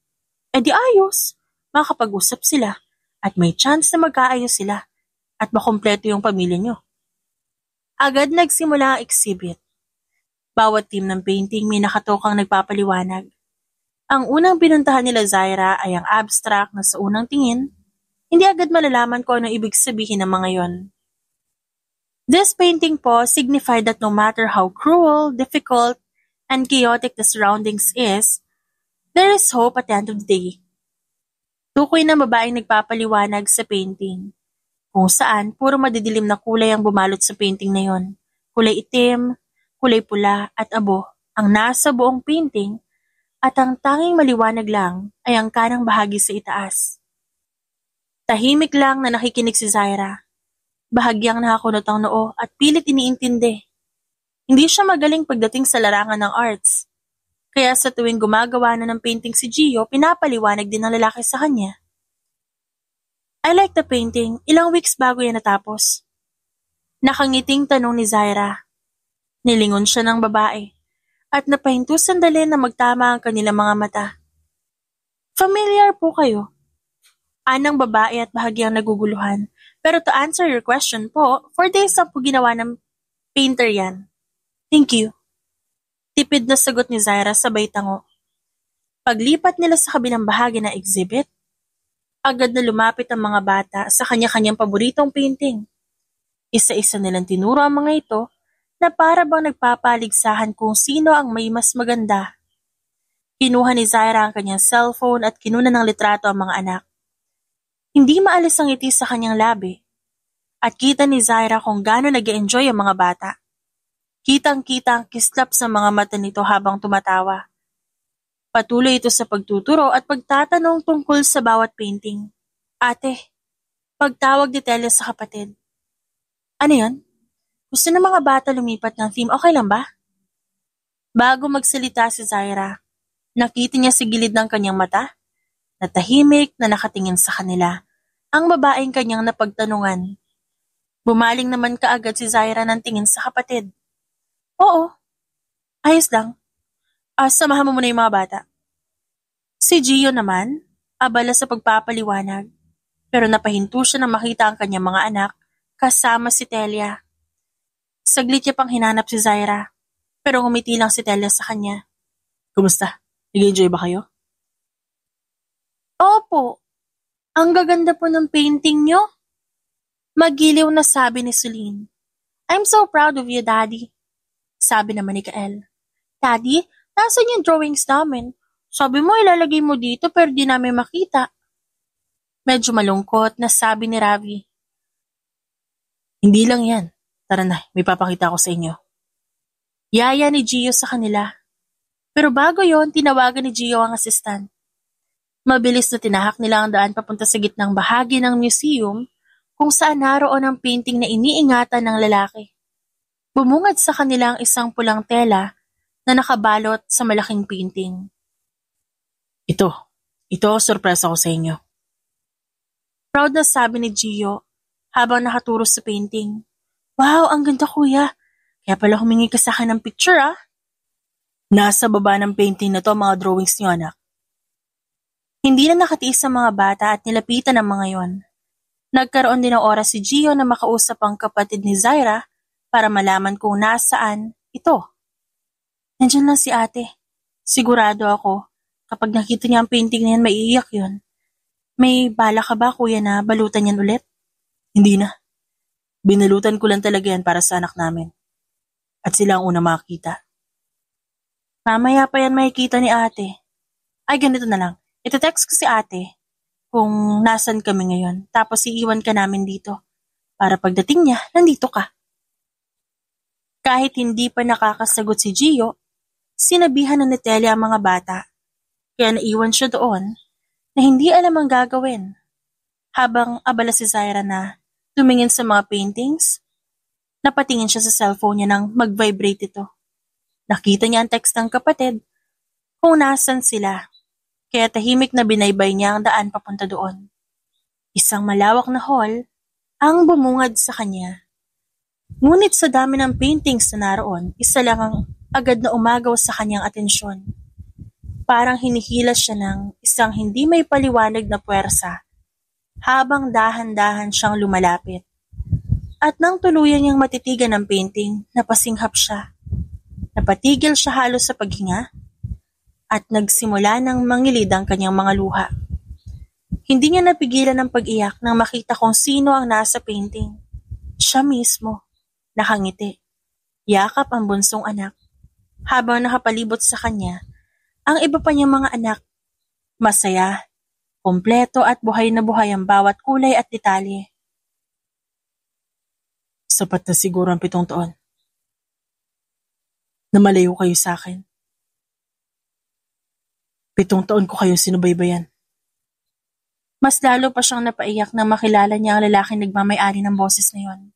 Di ayos. Makakapag-usap sila at may chance na mag-aayos sila at makumpleto yung pamilya nyo. Agad nagsimula ang exhibit. Bawat team ng painting may nakatokang nagpapaliwanag. Ang unang pinuntahan nila Zaira ay ang abstract na sa unang tingin, hindi agad malalaman kung ano ibig sabihin ng mga yon. This painting po signified that no matter how cruel, difficult, and chaotic the surroundings is, there is hope at the end of the day. Tukoy ng babaeng nagpapaliwanag sa painting, kung saan puro madidilim na kulay ang bumalot sa painting na yon. Kulay itim, kulay pula at abo ang nasa buong painting at ang tanging maliwanag lang ay ang kanang bahagi sa itaas. Tahimik lang na nakikinig si Zaira. Bahagyang nakakunot ang noo at pilit iniintindi. Hindi siya magaling pagdating sa larangan ng arts. Kaya sa tuwing gumagawa na ng painting si Gio, pinapaliwanag din ng lalaki sa kanya. I like the painting. Ilang weeks bago yan natapos. Nakangiting tanong ni Zaira. Nilingon siya ng babae at napahinto sandali na magtama ang kanilang mga mata. Familiar po kayo? Anang babae at bahagyang naguguluhan. Pero to answer your question po, 4 days na po ginawa ng painter yan. Thank you. Tipid na sagot ni Zaira sabay tango. Paglipat nila sa kabilang bahagi ng exhibit, agad na lumapit ang mga bata sa kanya-kanyang paboritong painting. Isa-isa nilang tinuro ang mga ito na para bang nagpapaligsahan kung sino ang may mas maganda. Kinuha ni Zaira ang kanyang cellphone at kinuna ng litrato ang mga anak. Hindi maalis ang ngiti sa kanyang labi at kita ni Zaira kung gaano nag-enjoy ang mga bata. Kitang-kita ang kislap sa mga mata nito habang tumatawa. Patuloy ito sa pagtuturo at pagtatanong tungkol sa bawat painting. Ate, pagtawag ni Telia sa kapatid. Ano yan? Gusto ng mga bata lumipat ng theme, okay lang ba? Bago magsalita si Zaira, nakita niya sa gilid ng kanyang mata, na tahimik na nakatingin sa kanila, ang babaeng kanyang napagtanungan. Bumaling naman kaagad si Zaira ng tingin sa kapatid. Oo, ayos lang. Samahan mo muna yung mga bata. Si Gio naman, abala sa pagpapaliwanag, pero napahinto siya nang makita ang kanyang mga anak kasama si Telia. Saglit niya pang hinanap si Zaira, pero ngumiti lang si Telia sa kanya. Kumusta? Nag-enjoy ba kayo? Opo, ang gaganda po ng painting nyo. Magiliw na sabi ni Celine. I'm so proud of you, Daddy. Sabi naman ni Kael. Daddy, nasan yung drawings namin? Sabi mo ilalagay mo dito pero di namin makita. Medyo malungkot na sabi ni Ravi. Hindi lang yan. Tara na, may papakita ko sa inyo. Yaya ni Gio sa kanila. Pero bago yon, tinawagan ni Gio ang assistant. Mabilis na tinahak nila ang daan papunta sa gitnang bahagi ng museum kung saan naroon ang painting na iniingatan ng lalaki. Bumungad sa kanila ang isang pulang tela na nakabalot sa malaking painting. Ito sorpresa ko sa inyo. Proud na sabi ni Gio habang nakaturo sa painting. Wow, ang ganda kuya. Kaya pala humingi ka sa akin ng picture Nasa baba ng painting na to mga drawings niyo anak. Hindi na nakatiis ang mga bata at nilapitan ang mga yon. Nagkaroon din ng oras si Gio na makausap ang kapatid ni Zaira para malaman kung nasaan ito. Nandiyan lang si ate. Sigurado ako, kapag nakita niya ang painting na yan, maiiyak yun. May bala ka ba kuya na balutan yan ulit? Hindi na. Binalutan ko lang talaga yan para sa anak namin. At sila ang una makakita. Mamaya pa yan makikita ni ate. Ay, ganito na lang. Ito-text ko si ate kung nasan kami ngayon. Tapos iiwan ka namin dito. Para pagdating niya, nandito ka. Kahit hindi pa nakakasagot si Gio, sinabihan na ni Telia ang mga bata. Kaya naiwan siya doon na hindi alam ang gagawin. Habang abala si Zaira na tumingin sa mga paintings, napatingin siya sa cellphone niya nang mag-vibrate ito. Nakita niya ang text ng kapatid kung nasan sila. Kaya tahimik na binaybay niya ang daan papunta doon. Isang malawak na hall ang bumungad sa kanya. Ngunit sa dami ng paintings na naroon, isa lang ang agad na umagaw sa kanyang atensyon. Parang hinihilas siya ng isang hindi may paliwanag na puwersa habang dahan-dahan siyang lumalapit. At nang tuluyan niyang matitigan ang painting, napasinghap siya. Napatigil siya halos sa paghinga at nagsimula ng mangilid ang kanyang mga luha. Hindi niya napigilan ng pag-iyak nang makita kung sino ang nasa painting. Siya mismo, nakangiti. Yakap ang bunsong anak. Habang nakapalibot sa kanya, ang iba pa niyang mga anak. Masaya, kompleto at buhay na buhay ang bawat kulay at detalye. Sapat na siguro ang 7 taon. Namalayo kayo sa akin. 7 taon ko kayo sinubaybayan. Mas lalo pa siyang napaiyak nang makilala niya ang lalaking nagmamay-ari ng boses na yon.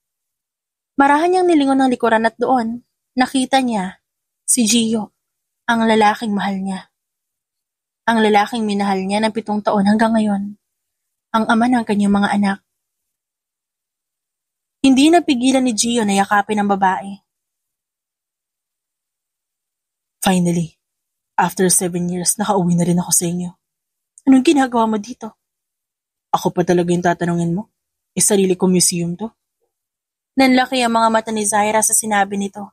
Marahan niyang nilingon ng likuran at doon, nakita niya si Gio, ang lalaking mahal niya. Ang lalaking minahal niya ng 7 taon hanggang ngayon, ang ama ng kanyang mga anak. Hindi napigilan ni Gio na yakapin ang babae. Finally, after 7 years, nakauwi na rin ako sa inyo. Anong ginagawa mo dito? Ako pa talaga yung tatanungin mo? Sarili ko museum to? Nanlaki ang mga mata ni Zaira sa sinabi nito.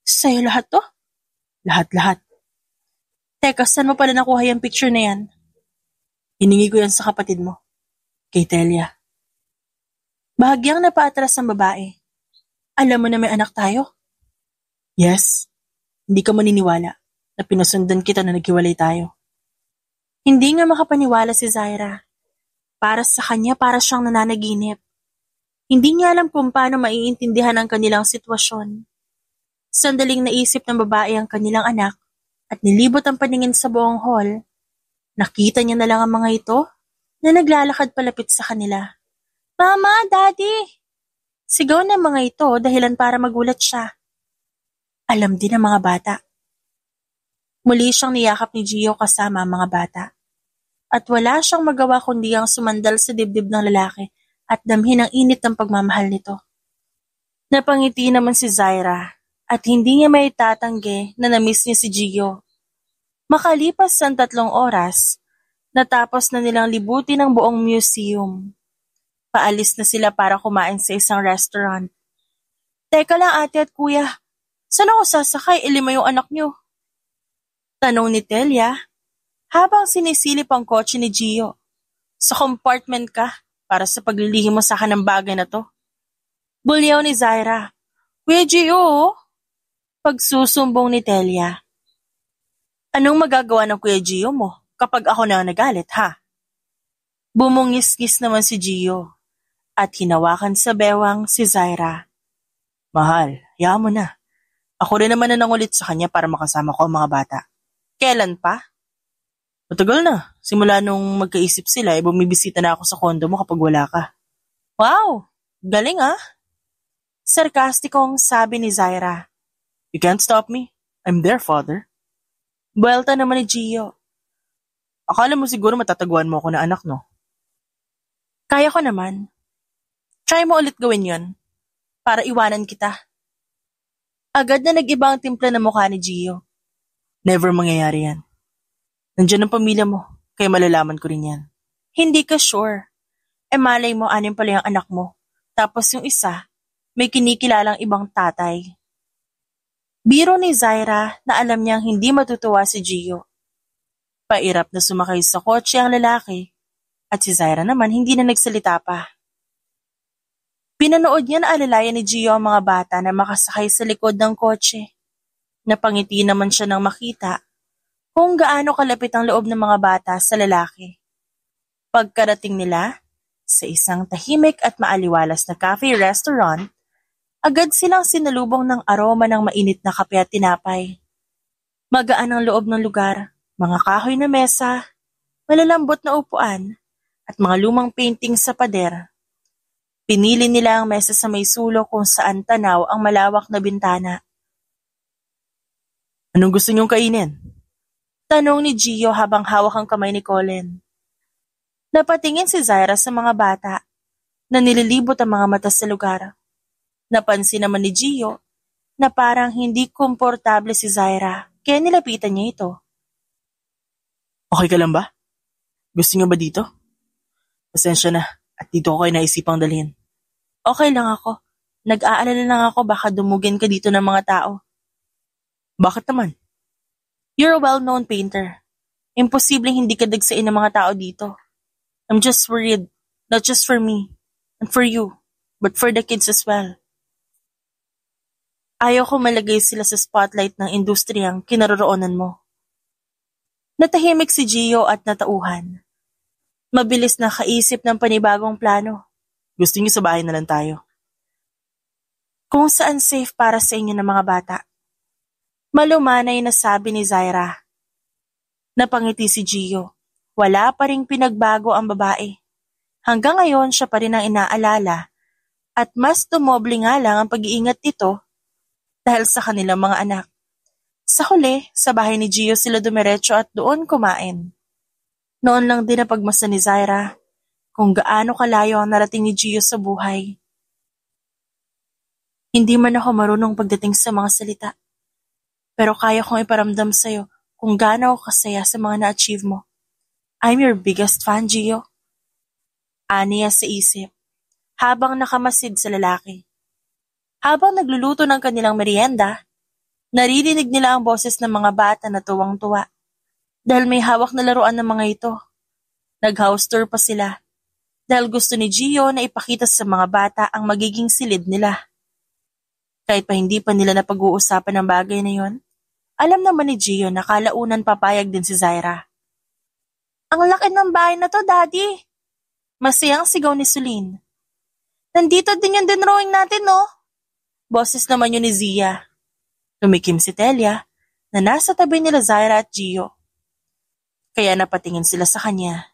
Sa'yo lahat to? Lahat-lahat. Teka, saan mo pala nakuha yung picture na yan? Hiningi ko yan sa kapatid mo, kay Telia. Bahagyang napaatras ang babae. Alam mo na may anak tayo? Yes, hindi ka maniniwala na pinasundan kita na naghiwalay tayo. Hindi nga makapaniwala si Zaira. Para sa kanya, para siyang nananaginip. Hindi niya alam kung paano maiintindihan ang kanilang sitwasyon. Sandaling naisip ng babae ang kanilang anak at nilibot ang paningin sa buong hall. Nakita niya na lang ang mga ito na naglalakad palapit sa kanila. Mama, Daddy! Sigaw ng mga ito dahilan para magulat siya. Alam din ng mga bata. Muli siyang niyakap ni Gio kasama ang mga bata. At wala siyang magawa kundi ang sumandal sa dibdib ng lalaki at damhin ang init ng pagmamahal nito. Napangiti naman si Zaira at hindi niya may tatanggi na namiss niya si Gio. Makalipas ang 3 oras, natapos na nilang libutin ang buong museum. Paalis na sila para kumain sa isang restaurant. Teka lang ate at kuya, saan ako sasakay? 5 yung anak niyo. Tanong ni Telia habang sinisilip ang kotse ni Gio. Sa compartment ka para sa paglilihim mo sa akin ng bagay na to. Bulyaw ni Zaira. Kuya Gio, pagsusumbong ni Telia. Anong magagawa ng Kuya Gio mo kapag ako na nagalit, ha? Bumungis-ngis naman si Gio at hinawakan sa bewang si Zaira. Mahal, hayaan mo na. Ako rin naman na nangulit sa kanya para makasama ko ang mga bata. Kailan pa? Matagal na. Simula nung magkaisip sila, bumibisita na ako sa kondo mo kapag wala ka. Wow, galing ah. Sarkastikong sabi ni Zaira. You can't stop me. I'm there, father. Buwelta naman ni Gio. Akala mo siguro matataguan mo ako na anak, no? Kaya ko naman. Try mo ulit gawin yon para iwanan kita. Agad na nag-iba ang timpla ng mukha ni Gio. Never mangyayari yan. Nandiyan ang pamilya mo, kaya malalaman ko rin yan. Hindi ka sure. Malay mo 6 pala yung anak mo. Tapos yung isa, may kinikilalang ibang tatay. Biro ni Zaira na alam niyang hindi matutuwa si Gio. Pairap na sumakay sa kotse ang lalaki at si Zaira naman hindi na nagsalita pa. Pinanood niya na alalayan ni Gio ang mga bata na makasakay sa likod ng kotse. Napangiti naman siya nang makita kung gaano kalapit ang loob ng mga bata sa lalaki. Pagkarating nila sa isang tahimik at maaliwalas na cafe-restaurant, agad silang sinalubong ng aroma ng mainit na kape at tinapay. Magaan ang loob ng lugar, mga kahoy na mesa, malalambot na upuan, at mga lumang painting sa pader. Pinili nila ang mesa sa may sulok kung saan tanaw ang malawak na bintana. Anong gusto niyong kainin? Tanong ni Gio habang hawak ang kamay ni Colin. Napatingin si Zaira sa mga bata na nililibot ang mga mata sa lugar. Napansin naman ni Gio na parang hindi komportable si Zaira kaya nilapitan niya ito. Okay ka lang ba? Gusto niyo ba dito? Pasensya na at dito ko kayo naisipang dalhin. Okay lang ako. Nag-aalala lang ako baka dumugin ka dito ng mga tao. Bakit naman? You're a well-known painter. Imposibleng hindi ka dagsain ng mga tao dito. I'm just worried, not just for me and for you, but for the kids as well. Ayaw ko malagay sila sa spotlight ng industriyang kinaroroonan mo. Natahimik si Gio at natauhan. Mabilis na kaisip ng panibagong plano. Gusto niyo sa bahay na lang tayo. Kung saan safe para sa inyo ng mga bata. Malumanay na sabi ni Zaira. Napangiti si Gio. Wala pa ring pinagbago ang babae. Hanggang ngayon siya pa rin ang inaalala at mas tumoble nga lang ang pag-iingat nito dahil sa kanilang mga anak. Sa huli, sa bahay ni Gio sila dumiretso at doon kumain. Noon lang din napagmasa ni Zaira kung gaano kalayo ang narating ni Gio sa buhay. Hindi man ako marunong pagdating sa mga salita, pero kaya kong iparamdam sa'yo kung gaano ako kasaya sa mga na-achieve mo. I'm your biggest fan, Gio. Aniya sa isip, habang nakamasid sa lalaki. Habang nagluluto ng kanilang merienda, naririnig nila ang boses ng mga bata na tuwang-tuwa. Dahil may hawak na laruan ng mga ito. Nag-house tour pa sila. Dahil gusto ni Gio na ipakita sa mga bata ang magiging silid nila. Kahit pa hindi pa nila napag-uusapan ang bagay na yon, alam naman ni Gio na kalaunan papayag din si Zaira. Ang laki ng bahay na to, Daddy. Masayang sigaw ni Sulin. Nandito din yung drawing natin, no? Boses naman yun ni Zia. Tumikim si Telia na nasa tabi nila Zaira at Gio. Kaya napatingin sila sa kanya.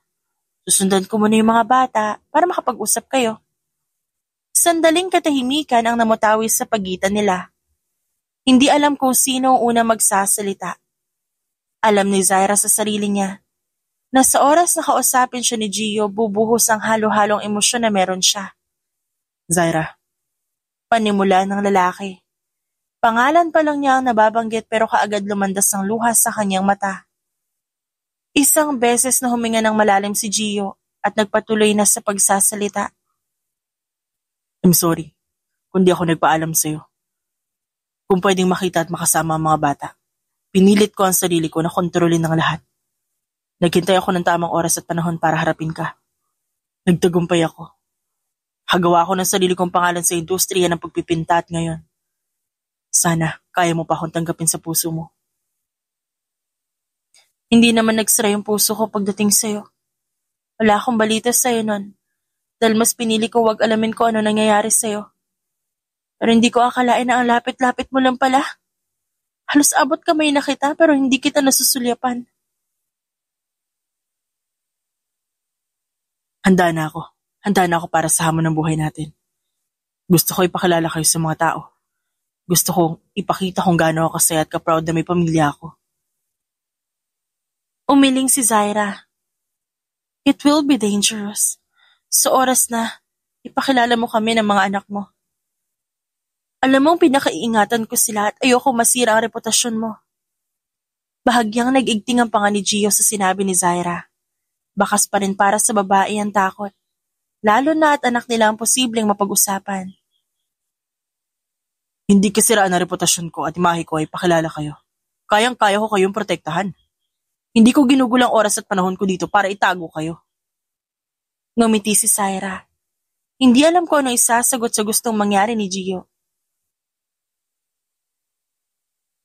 Susundan ko muna yung mga bata para makapag-usap kayo. Sandaling katahimikan ang namutawi sa pagitan nila. Hindi alam kung sino ang unang magsasalita. Alam ni Zaira sa sarili niya na sa oras na kausapin siya ni Gio, bubuhos ang halo-halong emosyon na meron siya. Zaira. Panimula ng lalaki. Pangalan pa lang niya ang nababanggit pero kaagad lumandas ang luha sa kanyang mata. Isang beses na huminga ng malalim si Gio at nagpatuloy na sa pagsasalita. I'm sorry kung di ako nagpaalam sa'yo. Kung pwedeng makita at makasama ang mga bata, pinilit ko ang sarili ko na kontrolin ng lahat. Naghintay ako ng tamang oras at panahon para harapin ka. Nagtagumpay ako. Hagawa ako ng sarili kong pangalan sa industriya ng pagpipinta at ngayon. Sana kaya mo pa akong tanggapin sa puso mo. Hindi naman nagsara yung puso ko pagdating sa'yo. Wala akong balita sa'yo nun. Dahil mas pinili ko wag alamin ko ano nangyayari sa'yo. Pero hindi ko akalain na ang lapit-lapit mo lang pala. Halos abot kamay na kita pero hindi kita nasusulyapan. Handa na ako. Handa na ako para sa hamon ng buhay natin. Gusto ko ipakilala kayo sa mga tao. Gusto kong ipakita kung gaano ako kasaya at ka-proud na may pamilya ako. Umiling si Zaira. It will be dangerous. Sa oras na ipakilala mo kami ng mga anak mo. Alam mong pinakaiingatan ko sila at ayoko masira ang reputasyon mo. Bahagyang nag-igting ang panga ni Gio sa sinabi ni Zaira. Bakas pa rin para sa babae ang takot. Lalo na at anak nila ang posibleng mapag-usapan. Hindi kasiraan ang reputasyon ko at imahe ko ay pakilala kayo. Kayang-kaya ko kayong protektahan. Hindi ko ginugulang oras at panahon ko dito para itago kayo. Ngumiti si Zaira. Hindi alam ko ano isasagot sa gustong mangyari ni Gio.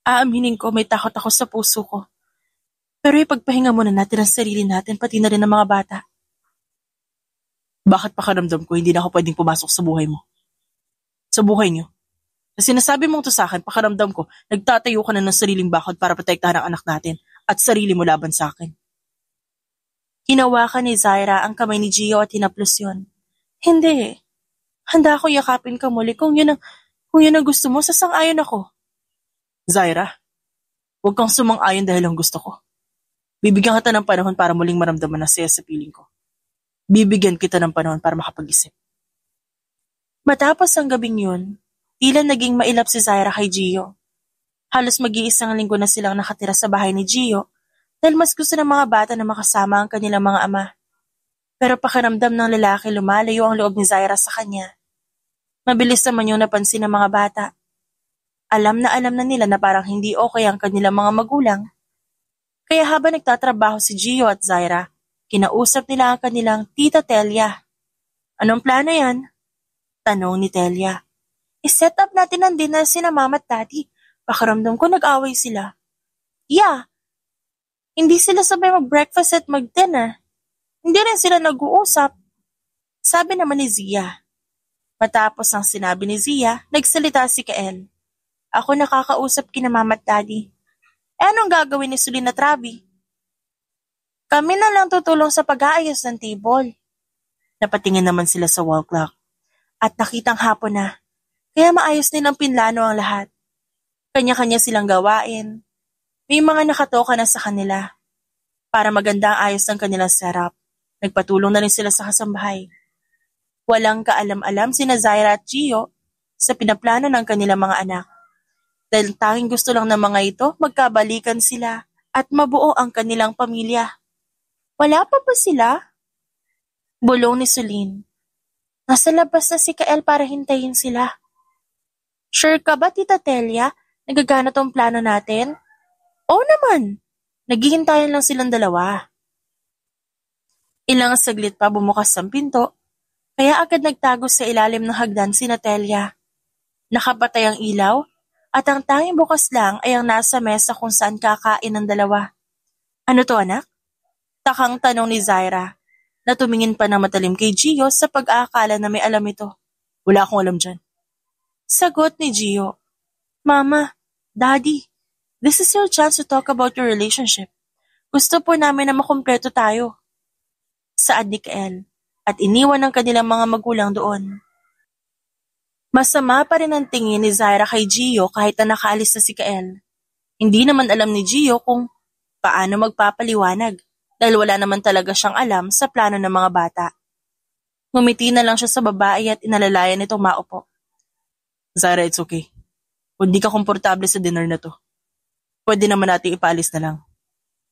Aaminin ko may takot ako sa puso ko. Pero ipagpahinga muna natin ang sarili natin pati na rin ang mga bata. Bakit pakiramdam ko hindi na ako pwedeng pumasok sa buhay mo? Sa buhay niyo? Sa sinasabi mong to sa akin, pakiramdam ko, nagtatayo ka na ng sariling bakod para protektahan ang anak natin at sarili mo laban sa akin. Hinawakan ni Zaira ang kamay ni Gio at hinaplos yun. Hindi. Handa ako yakapin ka muli kung yun ang gusto mo, sasang-ayon ako. Zaira, huwag kang sumang-ayon dahil ang gusto ko. Bibigyan kita ng panahon para muling maramdaman ang saya sa piling ko. Bibigyan kita ng panahon para makapag-isip. Matapos ang gabing yun, tila naging mailap si Zaira kay Gio. Halos mag-iisang linggo na silang nakatira sa bahay ni Gio dahil mas gusto ng mga bata na makasama ang kanilang mga ama. Pero pakiramdam ng lalaki lumalayo ang loob ni Zaira sa kanya. Mabilis naman yung napansin ng mga bata. Alam na nila na parang hindi okay ang kanilang mga magulang. Kaya habang nagtatrabaho si Gio at Zaira, kinausap nila ang kanilang tita Telia. Anong plano yan? Tanong ni Telia. I-set up natin ang dinner sina mama at daddy. Pakiramdam ko nag-away sila. Yeah, hindi sila sabay mag-breakfast at mag-dinner. Hindi rin sila nag-uusap. Sabi naman ni Zia. Matapos ang sinabi ni Zia, nagsalita si Kael. Ako nakakausap kina mama at daddy. Anong gagawin ni Sulin at Rabi? Kami na lang tutulong sa pag-aayos ng table. Napatingin naman sila sa wall clock. At nakitang hapon na. Kaya maayos nilang pinlano ang lahat. Kanya-kanya silang gawain. May mga nakatoka na sa kanila. Para maganda ang ayos ng kanilang setup. Nagpatulong na rin sila sa kasambahay. Walang kaalam-alam sina Zaira at Gio sa pinaplano ng kanilang mga anak. Dahil tanging gusto lang ng mga ito, magkabalikan sila at mabuo ang kanilang pamilya. Wala pa ba sila? Bulong ni Sulin. Nasa labas na si Kael para hintayin sila. Sure ka ba, Tita Telia? Nagagana tong plano natin? Oo naman. Naghihintayan lang silang dalawa. Ilang saglit pa bumukas ang pinto, kaya agad nagtago sa ilalim ng hagdan si Telia. Nakapatay ang ilaw, at ang tanging bukas lang ay ang nasa mesa kung saan kakain ang dalawa. Ano to, anak? Takang tanong ni Zaira, na tumingin pa ng matalim kay Gio sa pag-aakala na may alam ito. Wala akong alam dyan. Sagot ni Gio. Mama, Daddy, this is your chance to talk about your relationship. Gusto po namin na makumpleto tayo. Saad ni Kael, at iniwan ang kanilang mga magulang doon. Masama pa rin ang tingin ni Zaira kay Gio kahit na nakaalis na si Kael. Hindi naman alam ni Gio kung paano magpapaliwanag dahil wala naman talaga siyang alam sa plano ng mga bata. Ngumiti na lang siya sa babae at inalalayan nitong maupo. Zaira, it's okay. Kung di ka komportable sa dinner na to, pwede naman natin ipaalis na lang.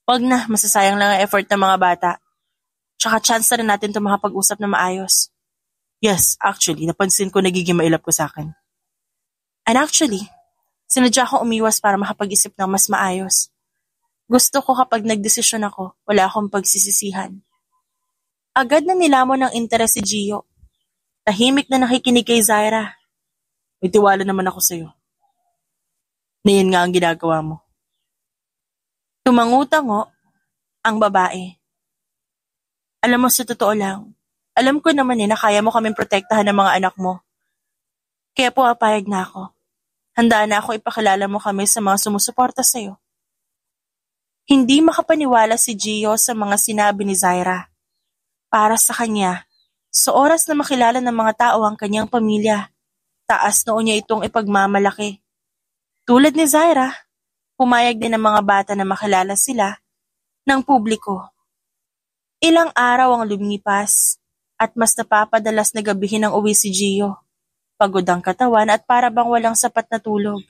Wag na, masasayang lang ang effort ng mga bata. Tsaka chance na rin natin ito makapag-usap na maayos. Yes, actually, napansin ko nagiging mailap ko sa akin. And actually, sinadya ko umiwas para makapag-isip ng mas maayos. Gusto ko kapag nagdesisyon ako, wala akong pagsisisihan. Agad na nilamon ng interes si Gio. Tahimik na nakikinig kay Zaira. May tiwala naman ako sa'yo. Na yan nga ang ginagawa mo. Tumangutango ang babae. Alam mo, sa totoo lang, alam ko naman na kaya mo kaming protektahan ng mga anak mo. Kaya po apayag na ako. Handa na ako ipakilala mo kami sa mga sumusuporta sa'yo. Hindi makapaniwala si Gio sa mga sinabi ni Zaira. Para sa kanya, sa oras na makilala ng mga tao ang kanyang pamilya, taas noon niya itong ipagmamalaki. Tulad ni Zaira, pumayag din ng mga bata na makilala sila ng publiko. Ilang araw ang lumipas at mas napapadalas na gabihin ang uwi si Gio. Pagod ang katawan at para bang walang sapat na tulog.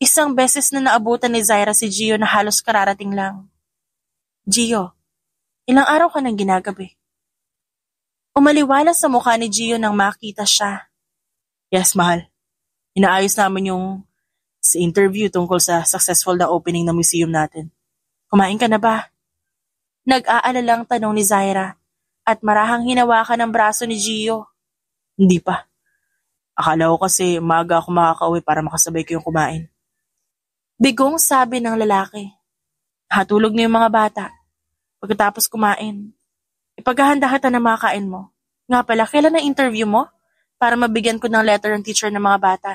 Isang beses na naabutan ni Zaira si Gio na halos kararating lang. Gio, ilang araw ka nang ginagabi? Umaliwala sa mukha ni Gio nang makita siya. Yes, mahal. Inaayos namin yung sa interview tungkol sa successful na opening ng museum natin. Kumain ka na ba? Nag-aalalang tanong ni Zaira at marahang hinawakan ng braso ni Gio. Hindi pa. Akala ko kasi umaga ako makakauwi para makasabay ko yung kumain. Bigong sabi ng lalaki. Hatulog na yung mga bata. Pagkatapos kumain, ipaghahanda kita na makain mo. Nga pala, kailan na interview mo? Para mabigyan ko ng letter ng teacher ng mga bata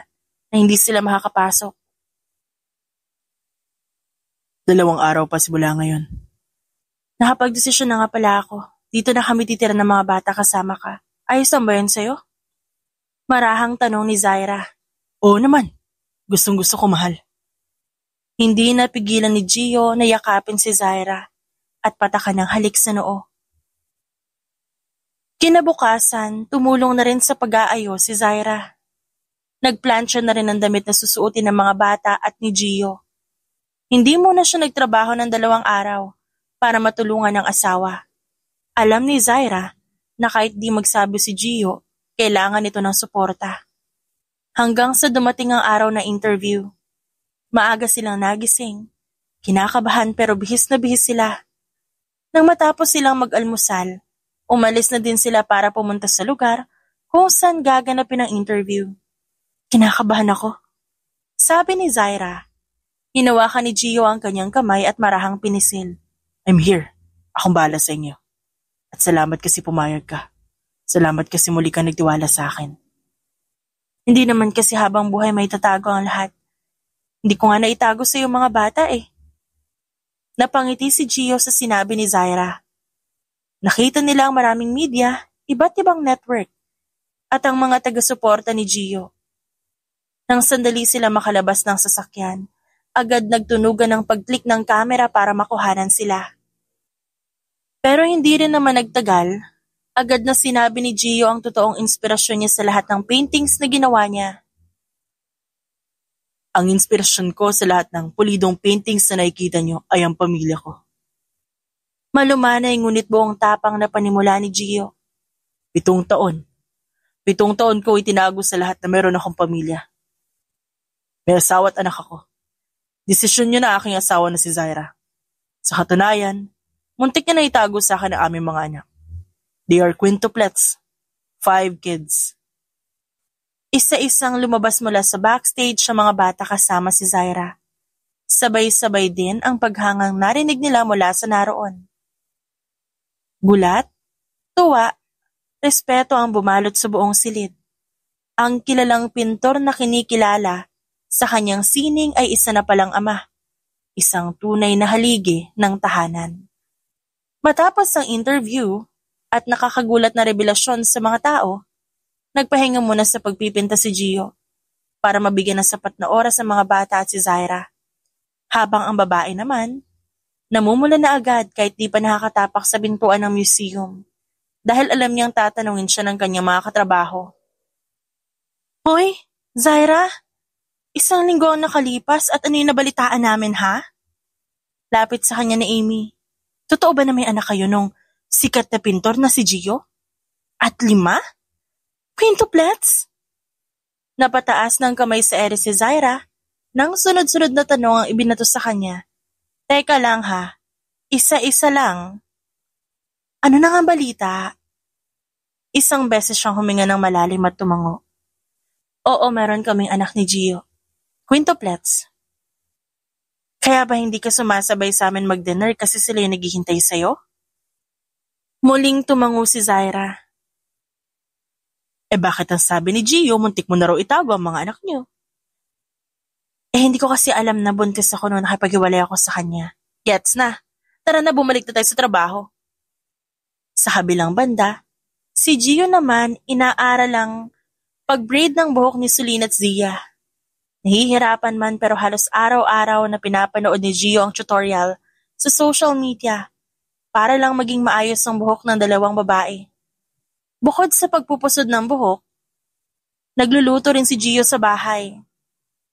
na hindi sila makakapasok. 2 araw pa simula ngayon. Nakapag-desisyon na nga pala ako. Dito na kami titira ng mga bata kasama ka. Ayos lang ba yun sa'yo? Marahang tanong ni Zaira. Oo naman. Gustong-gusto ko, mahal. Hindi napigilan ni Gio na yakapin si Zaira at patakan ng halik sa noo. Kinabukasan, tumulong na rin sa pag-aayos si Zaira. Nagplansya na rin ang damit na susuotin ng mga bata at ni Gio. Hindi muna siya nagtrabaho ng 2 araw para matulungan ang asawa. Alam ni Zaira na kahit di magsabi si Gio, kailangan ito ng suporta. Hanggang sa dumating ang araw na interview. Maaga silang nagising. Kinakabahan pero bihis na bihis sila. Nang matapos silang mag-almusal, umalis na din sila para pumunta sa lugar kung saan gaganapin ang interview. Kinakabahan ako, sabi ni Zaira. Hinawakan ni Gio ang kanyang kamay at marahang pinisil. I'm here. Akong bahala sa inyo. At salamat kasi pumayag ka. Salamat kasi muli ka nagtiwala sa akin. Hindi naman kasi habang buhay may tatago ang lahat. Hindi ko nga naitago sa iyong mga bata eh. Napangiti si Gio sa sinabi ni Zaira. Nakita nila ang maraming media, iba't ibang network, at ang mga taga-suporta ni Gio. Nang sandali sila makalabas ng sasakyan, agad nagtunugan ng pag-click ng kamera para makuhanan sila. Pero hindi rin naman nagtagal, agad na sinabi ni Gio ang totoong inspirasyon niya sa lahat ng paintings na ginawa niya. Ang inspirasyon ko sa lahat ng pulidong paintings na nakikita niyo ay ang pamilya ko. Malumanay ngunit buong tapang na panimula ni Gio. 7 taon. 7 taon ko itinago sa lahat na meron akong pamilya. May asawa at anak ako. Desisyon niyo na aking asawa na si Zaira. Sa katunayan, muntik niya na itago sa akin ang aming mga anak. They are quintuplets. 5 kids. Isa-isang lumabas mula sa backstage sa mga bata kasama si Zaira. Sabay-sabay din ang paghangang narinig nila mula sa naroon. Gulat, tuwa, respeto ang bumalot sa buong silid. Ang kilalang pintor na kinikilala sa kanyang sining ay isa na palang ama, isang tunay na haligi ng tahanan. Matapos ang interview at nakakagulat na revelasyon sa mga tao, nagpahinga muna sa pagpipinta si Gio para mabigyan ng sapat na oras ang mga bata at si Zaira. Habang ang babae naman, namumula na agad kahit di pa nakakatapak sa pintuan ng museum dahil alam niyang tatanungin siya ng kanyang mga katrabaho. Hoy, Zaira, isang linggo ang nakalipas at ano yung nabalitaan namin ha? Lapit sa kanya ni Amy. Totoo ba na may anak kayo nung sikat na pintor na si Gio? At 5? Quintuplets? Napataas ng kamay sa ere si Zaira nang sunod-sunod na tanong ang ibinato sa kanya. Teka lang ha, isa-isa lang. Ano na nga balita? Isang beses siyang huminga ng malalim at tumango. Oo, meron kaming anak ni Gio. Quintuplets. Kaya ba hindi ka sumasabay sa amin mag-dinner kasi sila yung naghihintay sa'yo? Muling tumango si Zaira. Bakit ang sabi ni Gio, muntik mo na raw itago ang mga anak niyo? Hindi ko kasi alam na buntis ako noon nakipaghiwalay ako sa kanya. Gets na. Tara na, bumalik na tayo sa trabaho. Sa kabilang banda, si Gio naman inaaral ang pag-braid ng buhok ni Sulin at Zia. Nahihirapan man pero halos araw-araw na pinapanood ni Gio ang tutorial sa social media para lang maging maayos ang buhok ng dalawang babae. Bukod sa pagpupusod ng buhok, nagluluto rin si Gio sa bahay.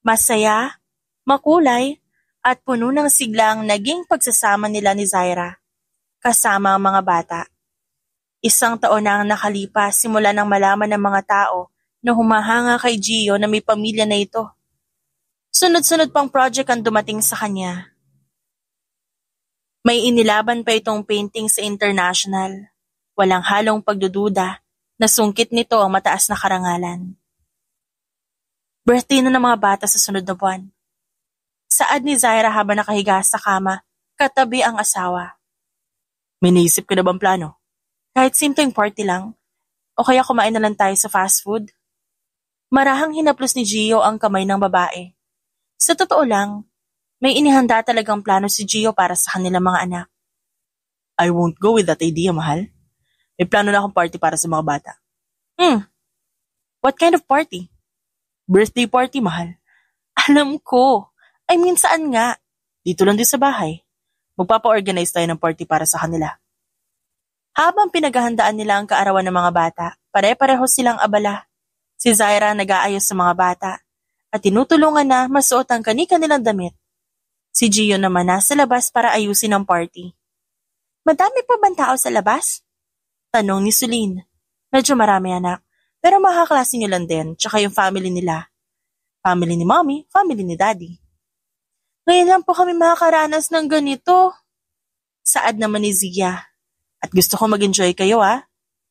Masaya, makulay, at puno ng sigla ang naging pagsasama nila ni Zaira, kasama ang mga bata. 1 taon na ang nakalipas simula nang malaman ng mga tao na humahanga kay Gio na may pamilya na ito. Sunod-sunod pang project ang dumating sa kanya. May inilaban pa itong painting sa international. Walang halong pagdududa na sungkit nito ang mataas na karangalan. Birthday na ng mga bata sa sunod na buwan. Saad ni Zaira habang nakahiga sa kama, katabi ang asawa. May naisip ka na bang plano? Kahit simpleng party lang, o kaya kumain na lang tayo sa fast food. Marahang hinaplos ni Gio ang kamay ng babae. Sa totoo lang, may inihanda talagang plano si Gio para sa kanilang mga anak. I won't go with that idea, mahal. May plano na akong party para sa mga bata. What kind of party? Birthday party, mahal. Alam ko. I mean, saan nga? Dito lang din sa bahay. Magpapa-organize tayo ng party para sa kanila. Habang pinaghahandaan nila ang kaarawan ng mga bata, pare-pareho silang abala. Si Zaira nag-aayos sa mga bata at tinutulungan na masuot ang kani-kanilang damit. Si Gio naman nasa labas para ayusin ang party. Madami pa bang tao sa labas? Tanong ni Sulin. Medyo marami anak, pero makaklase niyo lang din, tsaka yung family nila. Family ni mommy, family ni daddy. Ngayon lang po kami makakaranas ng ganito. Saad naman ni Zia. At gusto ko mag-enjoy kayo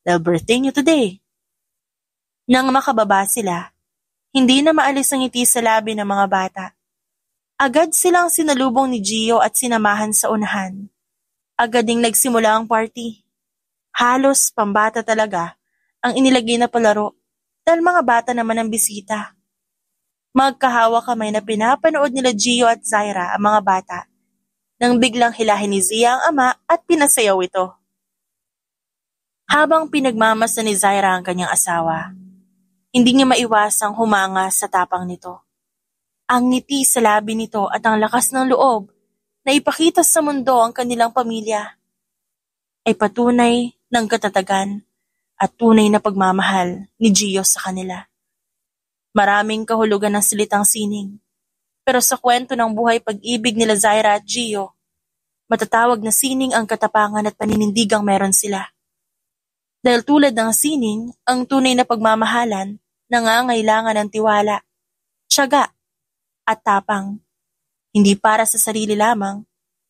dahil birthday niyo today. Nang makababa sila, hindi na maalis ang ngiti sa labi ng mga bata. Agad silang sinalubong ni Gio at sinamahan sa unahan. Agad ding nagsimula ang party. Halos pambata talaga ang inilagay na palaro dahil mga bata naman ang bisita. Magkahawak kamay na pinapanood nila Gio at Zaira ang mga bata nang biglang hilahin ni Zia ang ama at pinasayaw ito. Habang pinagmamasdan ni Zaira ang kanyang asawa, hindi niya maiwasang humanga sa tapang nito. Ang ngiti sa labi nito at ang lakas ng loob na ipakita sa mundo ang kanilang pamilya ay patunay ng katatagan at tunay na pagmamahal ni Gio sa kanila. Maraming kahulugan ng silitang sining, pero sa kwento ng buhay pag-ibig nila Zaira at Gio, matatawag na sining ang katapangan at paninindigang meron sila. Dahil tulad ng sining, ang tunay na pagmamahalan nangangailangan ng tiwala, tiyaga at tapang, hindi para sa sarili lamang,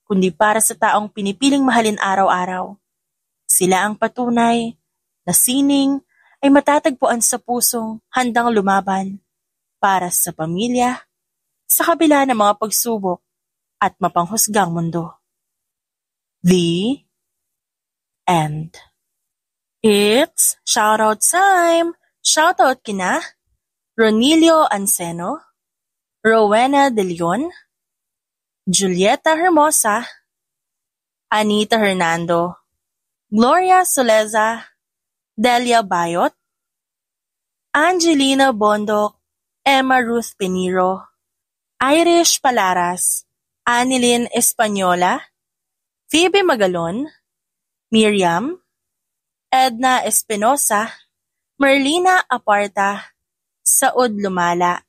kundi para sa taong pinipiling mahalin araw-araw. Sila ang patunay na sining ay matatagpuan sa pusong handang lumaban para sa pamilya, sa kabila ng mga pagsubok at mapanghusgang mundo. The end. It's shoutout time! Shoutout kina Ronilio Anceno, Rowena De Leon, Julieta Hermosa, Anita Hernando, Gloria Soleza, Delia Bayot, Angelina Bondok, Emma Ruth Piniro, Irish Palaras, Anilin Española, Phoebe Magalon, Miriam, Edna Espinosa, Merlina Aparta, Saud Lumala,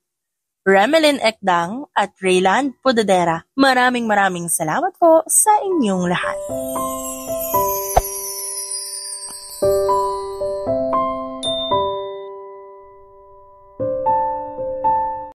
Remelin Ekdang at Rayland Pudadera. Maraming salamat po sa inyong lahat.